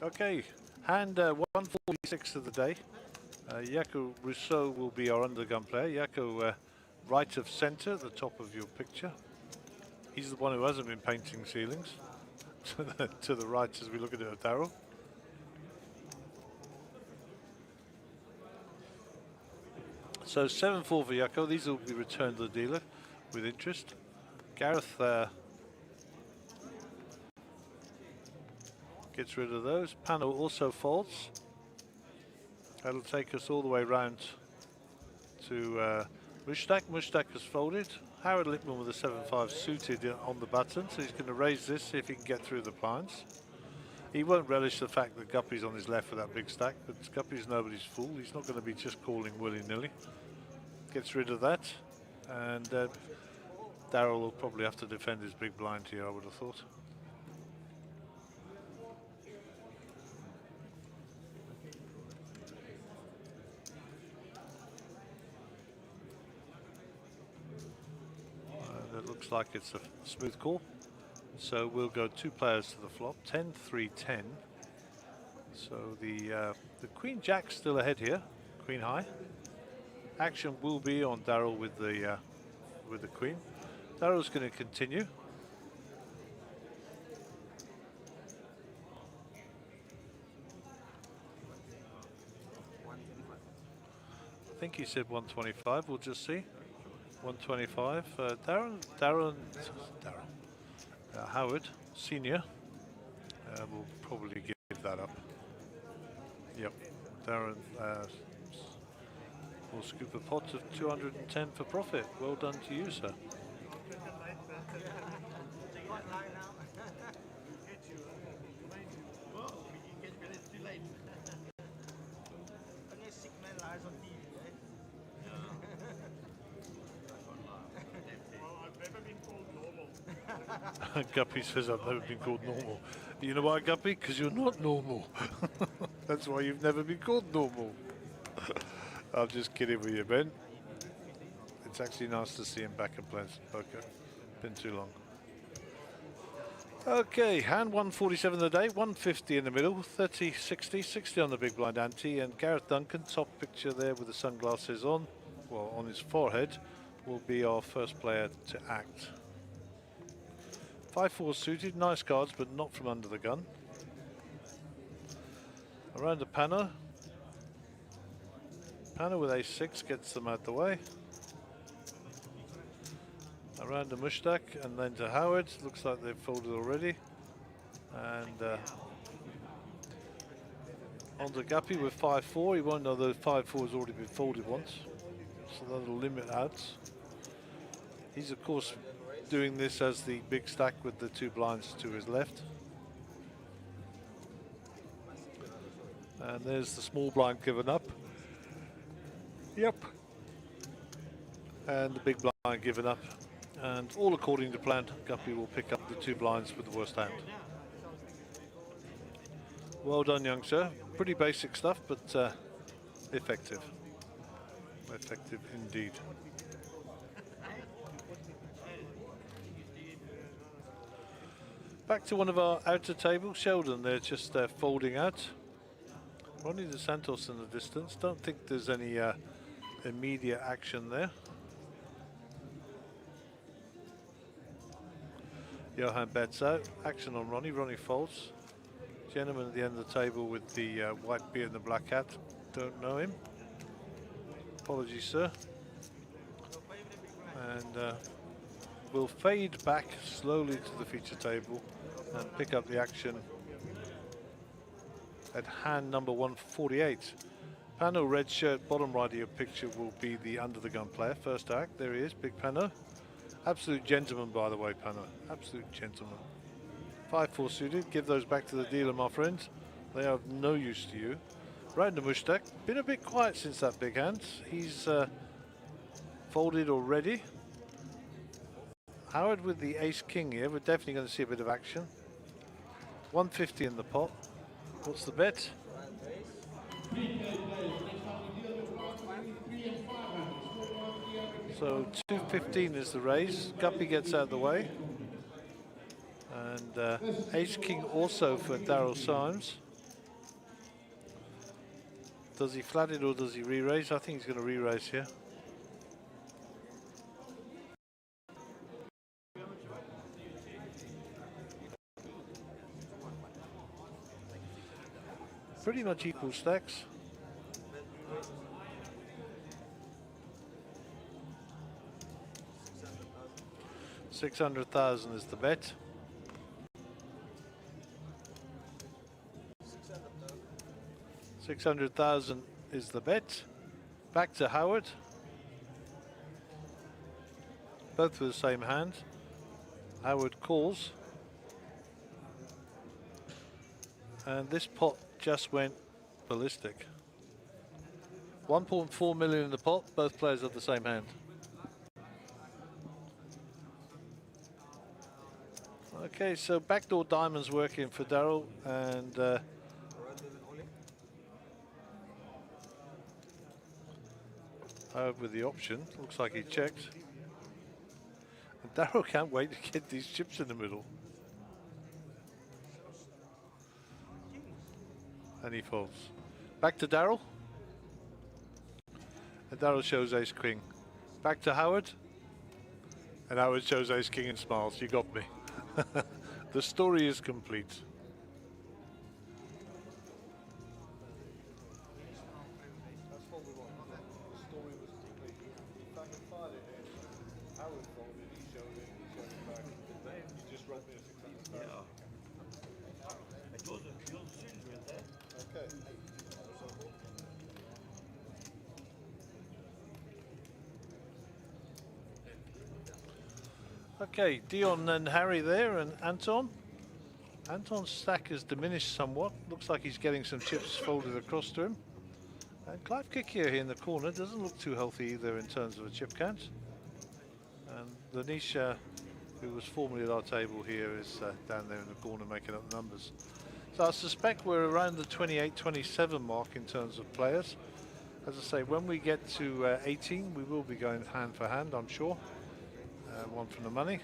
Okay, Hand 146 of the day. Jaco Rousseau will be our undergun player. Jaco right of centre at the top of your picture. He's the one who hasn't been painting ceilings. To the right as we look at it, Darryl. So 7-4 for Jaco. These will be returned to the dealer with interest. Gareth gets rid of those. Pano also folds. That'll take us all the way round to Mushtaq. Mushtaq has folded. Howard Lippman with a 7-5 suited on the button, so he's going to raise this, see if he can get through the blinds. He won't relish the fact that Guppy's on his left with that big stack, but Guppy's nobody's fool. He's not going to be just calling willy-nilly. Gets rid of that, and Darryl will probably have to defend his big blind here, I would have thought. That looks like it's a smooth call. So we'll go 2 players to the flop, 10-3-10. So the Queen Jack's still ahead here, Queen High. Action will be on Darryl with the Queen. Darryl's going to continue. I think he said 125. We'll just see. 125. Howard Senior will probably give that up. Yep. Darren will scoop a pot of 210 for profit. Well done to you, sir. Guppy says I've never been called normal. You know why, Guppy? Because you're not normal. That's why you've never been called normal. I'm just kidding with you, Ben. It's actually nice to see him back and playing some poker. Been too long. Okay, hand 147 of the day, 150 in the middle, 30, 60, 60 on the big blind ante, and Gareth Duncan, top picture there with the sunglasses on, well, on his forehead, will be our first player to act. 5-4 suited, nice cards, but not from under the gun. Around the Pano. Pano with ace-6 gets them out the way. Around to Mushtaq and then to Howard. Looks like they've folded already. And on to Guppy with 5-4. He won't know that 5-4 has already been folded once. So that'll limit outs. He's of course doing this as the big stack with the 2 blinds to his left. And there's the small blind given up. Yep. And the big blind given up. And all according to plan, Guppy will pick up the 2 blinds with the worst hand. Well done, young sir. Pretty basic stuff, but effective. Effective indeed. Back to one of our outer tables. Sheldon there just folding out. Ronnie De Santos in the distance. Don't think there's any immediate action there. Johan bets out. Action on Ronnie. Ronnie folds. Gentleman at the end of the table with the white beard and the black hat. Don't know him. Apologies, sir. And we'll fade back slowly to the feature table and pick up the action at hand number 148. Pano red shirt, bottom right of your picture will be the under the gun player. First act, there he is, big Pano. Absolute gentleman, by the way, Pano. Absolute gentleman. 5-4 suited, give those back to the dealer, my friend. They are of no use to you. Round to Mushtaq, been a bit quiet since that big hand. He's folded already. Howard with the ace-king here, we're definitely going to see a bit of action. 150 in the pot. What's the bet? So 215 is the raise. Guppy gets out of the way. And ace-king also for Darryl Symes. Does he flat it or does he re-raise? I think he's going to re-raise here. Pretty much equal stacks. $600,000 is the bet. $600,000 is the bet. Back to Howard. Both with the same hand. Howard calls. And this pot just went ballistic. 1.4 million in the pot, both players have the same hand. Okay, so backdoor diamonds working for Daryl, and Howard with the option. Looks like he checked. And Daryl can't wait to get these chips in the middle. And he folds. Back to Daryl. And Daryl shows ace king. Back to Howard. And Howard shows ace king and smiles. You got me. The story is complete. Okay, Dion and Harry there, and Anton. Anton's stack has diminished somewhat. Looks like he's getting some chips folded across to him. And Clive Kickier here in the corner doesn't look too healthy either in terms of a chip count. And Lanisha, who was formerly at our table here, is down there in the corner making up numbers. So I suspect we're around the 28-27 mark in terms of players. As I say, when we get to 18, we will be going hand for hand, I'm sure. One from the money.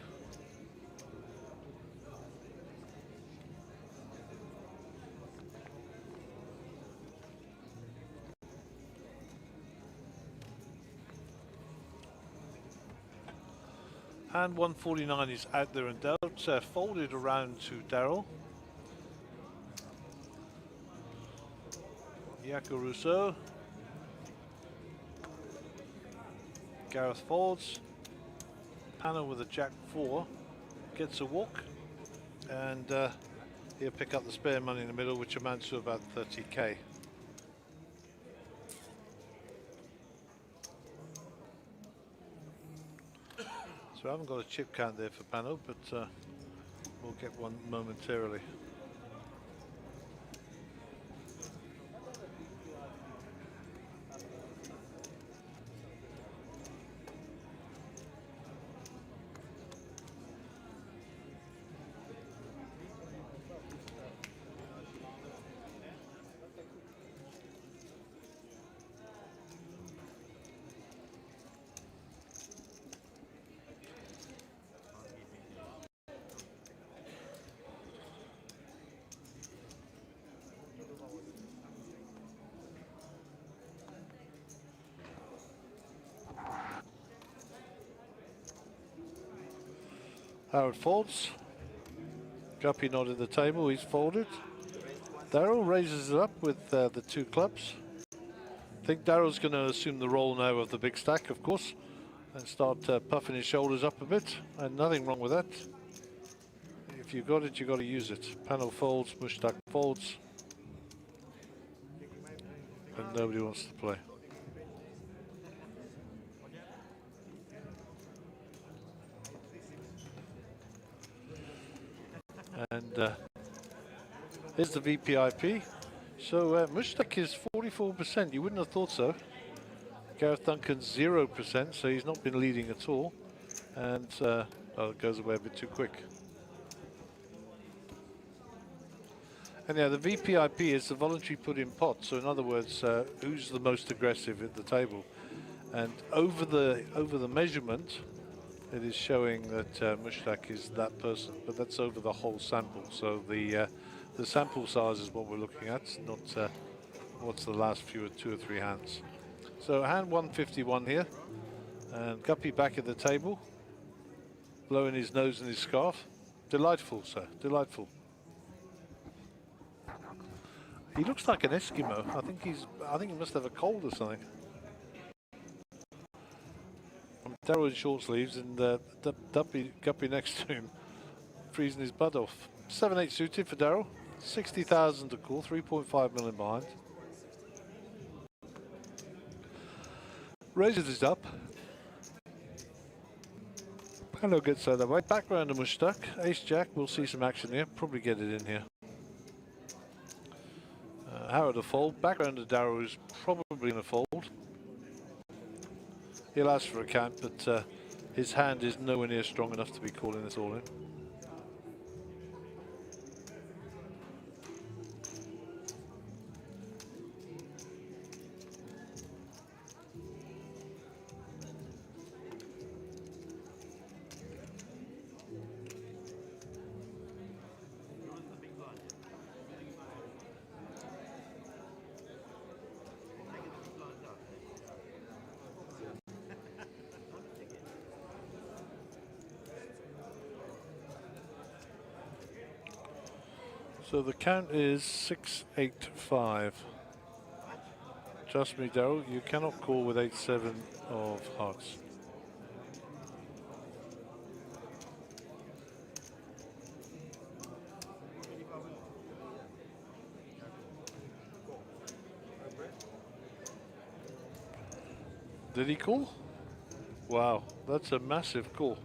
Hand 149 is out there and dealt, folded around to Daryl. Jaco Rousseau. Gareth folds. Panel with a jack 4 gets a walk, and he'll pick up the spare money in the middle, which amounts to about 30k. So I haven't got a chip count there for Panel, but we'll get one momentarily. Howard folds. Guppy nodded the table, he's folded. Daryl raises it up with the two clubs. I think Daryl's going to assume the role now of the big stack, of course, and start puffing his shoulders up a bit, and nothing wrong with that. If you've got it, you've got to use it. Panel folds, Mushtaq folds, and nobody wants to play. And here's the VPIP. So Mushtaq is 44%. You wouldn't have thought so. Gareth Duncan's 0%, so he's not been leading at all. And oh, it goes away a bit too quick. And yeah, the VPIP is the voluntary put in pot. So in other words, who's the most aggressive at the table? And over the measurement, it is showing that Mushtaq is that person, but that's over the whole sample. So the sample size is what we're looking at, not what's the last few, 2 or 3 hands. So hand 151 here, and Guppy back at the table, blowing his nose in his scarf. Delightful, sir, delightful. He looks like an Eskimo. I think he must have a cold or something. Darryl in short sleeves and Guppy next to him, freezing his butt off. 7-8 suited for Darryl. 60,000 to call, 3.5 million behind. Raises it up. Hello, gets out of the way. Background of Mushtaq. Ace Jack, we'll see some action here. Probably get it in here. Howard a fold. Background of Darrow is probably in a fold. He'll ask for a count, but his hand is nowhere near strong enough to be calling this all in. So the count is 6-8-5. Trust me, Darryl, you cannot call with 8-7 of hearts. Did he call? Wow, that's a massive call.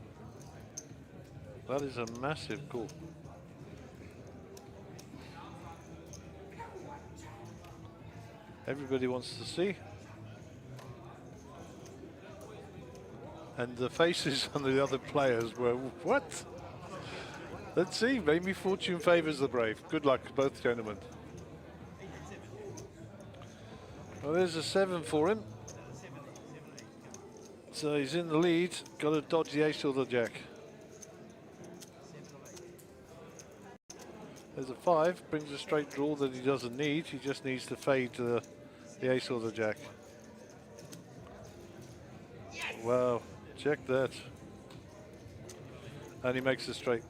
That is a massive call. Everybody wants to see. And the faces on the other players were, what? Let's see, maybe fortune favours the brave. Good luck, both gentlemen. Well, there's a 7 for him. So he's in the lead, got to dodge the ace or the jack. There's a 5, brings a straight draw that he doesn't need. He just needs to fade the ace or the jack. Wow, check that. And he makes a straight.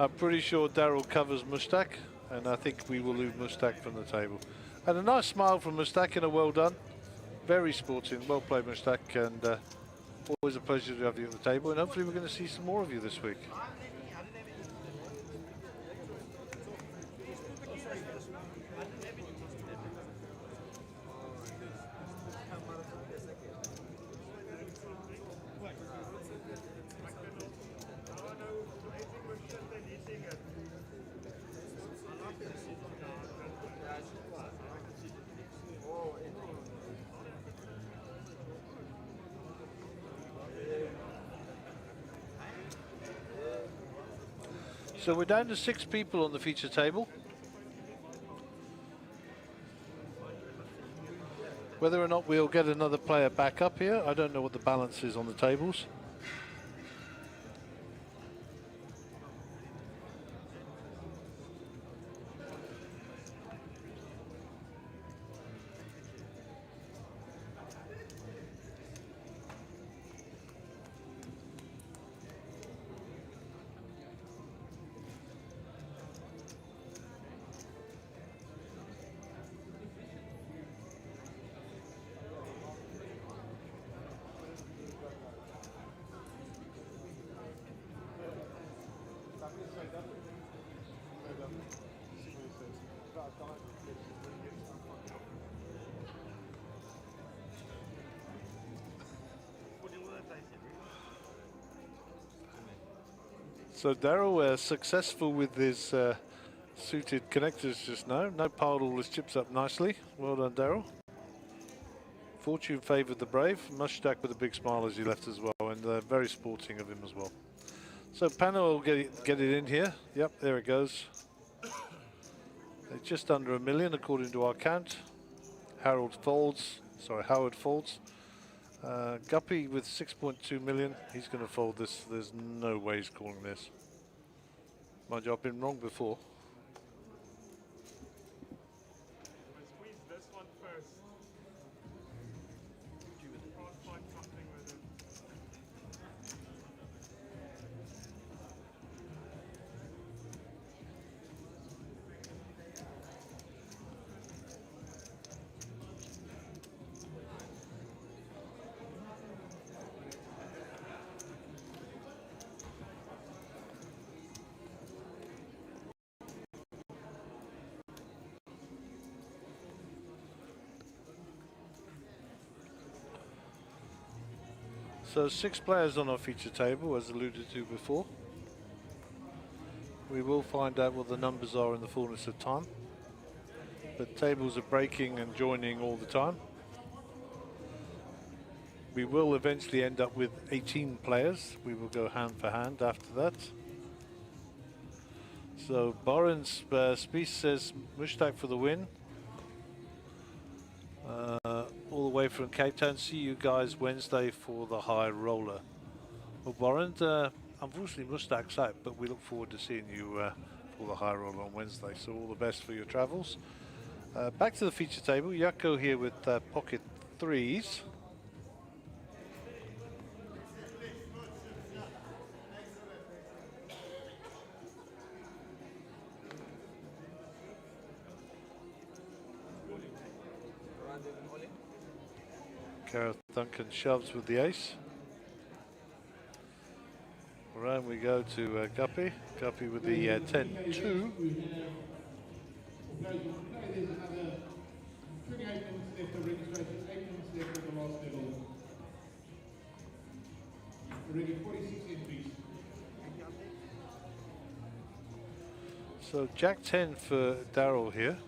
I'm pretty sure Darryl covers Mushtaq, and I think we will lose Mushtaq from the table. And a nice smile from Mushtaq and a well done. Very sporting, well played Mushtaq, and always a pleasure to have you at the table, and hopefully we're going to see some more of you this week. So we're down to 6 people on the feature table. Whether or not we'll get another player back up here, I don't know what the balance is on the tables. So Darryl successful with his suited connectors just now. No piled all his chips up nicely. Well done, Darryl. Fortune favoured the brave. Mushtaq with a big smile as he left as well, and very sporting of him as well. So Pano will get it in here. Yep, there it goes. It's just under $1 million according to our count. Howard folds. Guppy with 6.2 million. He's going to fold this. There's no way he's calling this. Mind you, I've been wrong before. So 6 players on our feature table, as alluded to before. We will find out what the numbers are in the fullness of time. But tables are breaking and joining all the time. We will eventually end up with 18 players. We will go hand for hand after that. So Boren's Spies says Mushtaq for the win. All the way from Cape Town. See you guys Wednesday for the high roller. Well, Boren, unfortunately Mushtaq's out, but we look forward to seeing you for the high roller on Wednesday. So all the best for your travels. Back to the feature table. Yako here with pocket 3s. Gareth Duncan shoves with the ace. Around we go to Guppy. Guppy with the 10-2.
There's another 28 minutes left of registration, 8 minutes left of the last level. Already 46 entries.
So Jack 10 for Daryl here.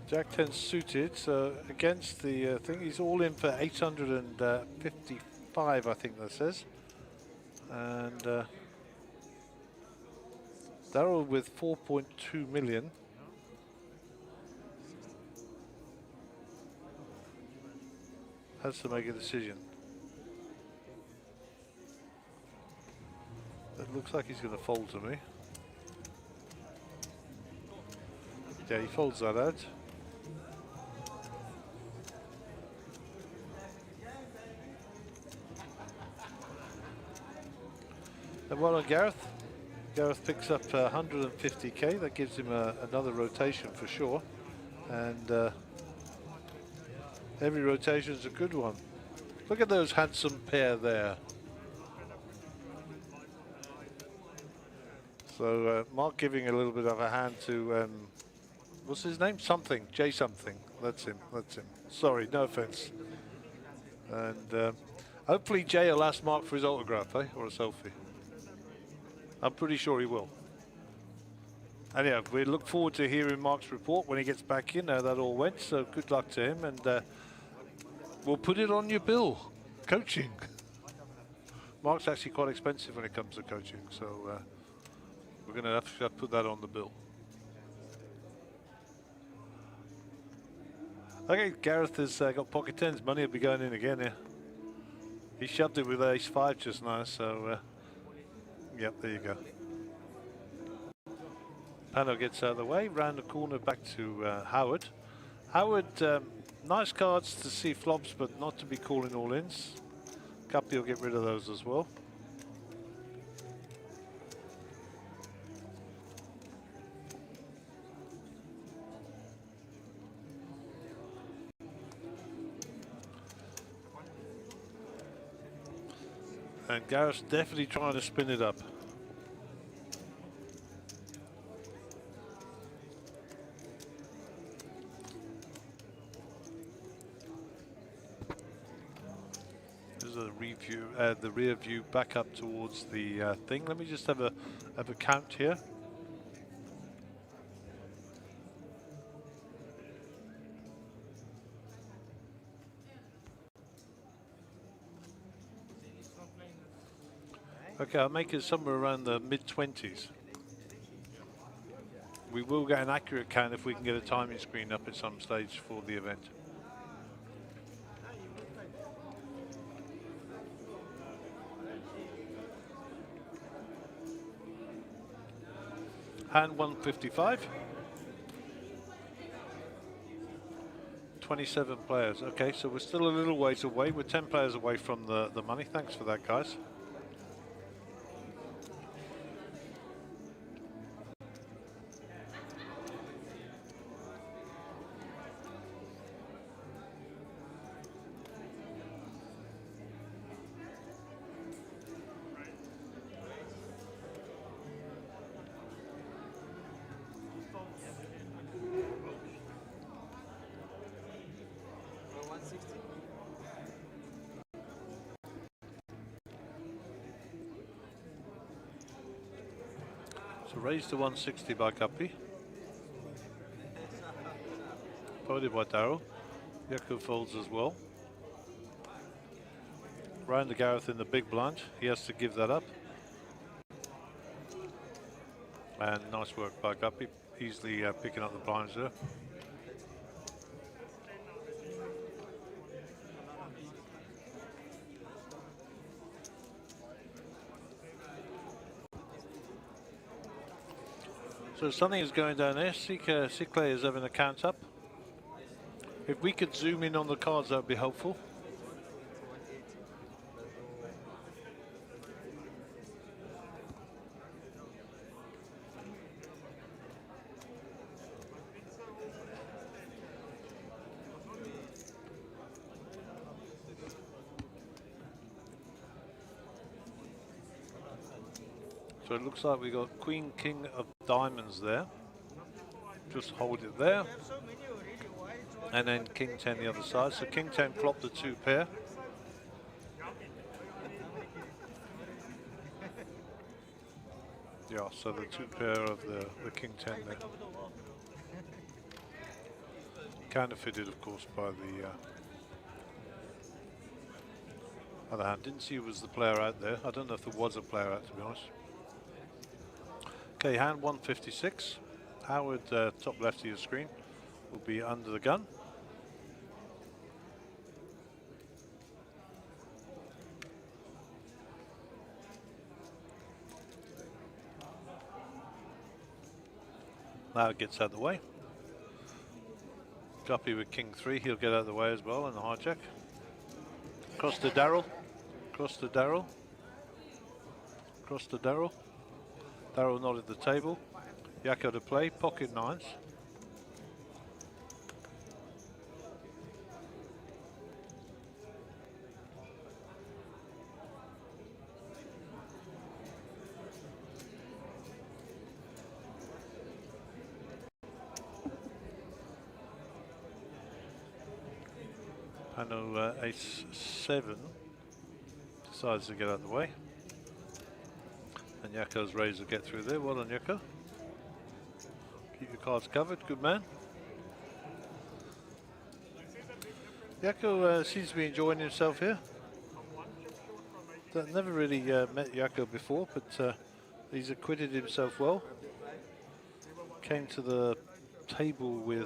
Jack 10 suited, so against the thing, he's all in for 855, I think that says. And Daryl with 4.2 million. Has to make a decision. It looks like he's going to fold to me. Yeah, he folds that out. And well on Gareth. Gareth picks up 150k. That gives him another rotation for sure. And every rotation is a good one. Look at those handsome pair there. So Mark giving a little bit of a hand to, what's his name? Something, Jay something. That's him, that's him. Sorry, no offense. And hopefully Jay will ask Mark for his autograph, or a selfie. I'm pretty sure he will. And yeah, we look forward to hearing Mark's report when he gets back in, how that all went. So good luck to him, and we'll put it on your bill. Coaching. Mark's actually quite expensive when it comes to coaching, so we're going to have to put that on the bill. Okay, Gareth has got pocket tens. Money will be going in again here. He shoved it with ace 5 just now, so yep, there you go. Pano gets out of the way, round the corner back to Howard. Howard, nice cards to see flops, but not to be calling all-ins. Guppy will get rid of those as well. And Gareth's definitely trying to spin it up. There's a review, the rear view back up towards the thing. Let me just have a count here. Okay, I'll make it somewhere around the mid-20s. We will get an accurate count if we can get a timing screen up at some stage for the event. Hand 155. 27 players. Okay, so we're still a little ways away. We're 10 players away from the money. Thanks for that, guys. So raised to 160 by Guppy. Folded by Darryl. Yako folds as well. Round to Gareth in the big blind. He has to give that up. And nice work by Guppy. Easily picking up the blinds there. So something is going down there. Sikle is having a count up. If we could zoom in on the cards, that would be helpful. So it looks like we got Queen, King of Diamonds there. Just hold it there. And then King 10 the other side. So King 10 flopped the 2 pair. Yeah, so the 2 pair of the King 10 there. Counterfeited, of course, by the other hand. Didn't see who was the player out there. I don't know if there was a player out, to be honest. Okay, hand 156. Howard, top left of your screen, will be under the gun. Now it gets out of the way. Guppy with King 3, he'll get out of the way as well in the hijack. Cross to Darryl. Cross to Darryl. Cross to Darryl. Darryl not at the table. Yako to play, pocket 9s. Panel ace 7 decides to get out of the way. And Yako's raised to get through there. Well done, Yako. Keep your cards covered. Good man. Yako seems to be enjoying himself here. Never really met Yako before, but he's acquitted himself well. Came to the table with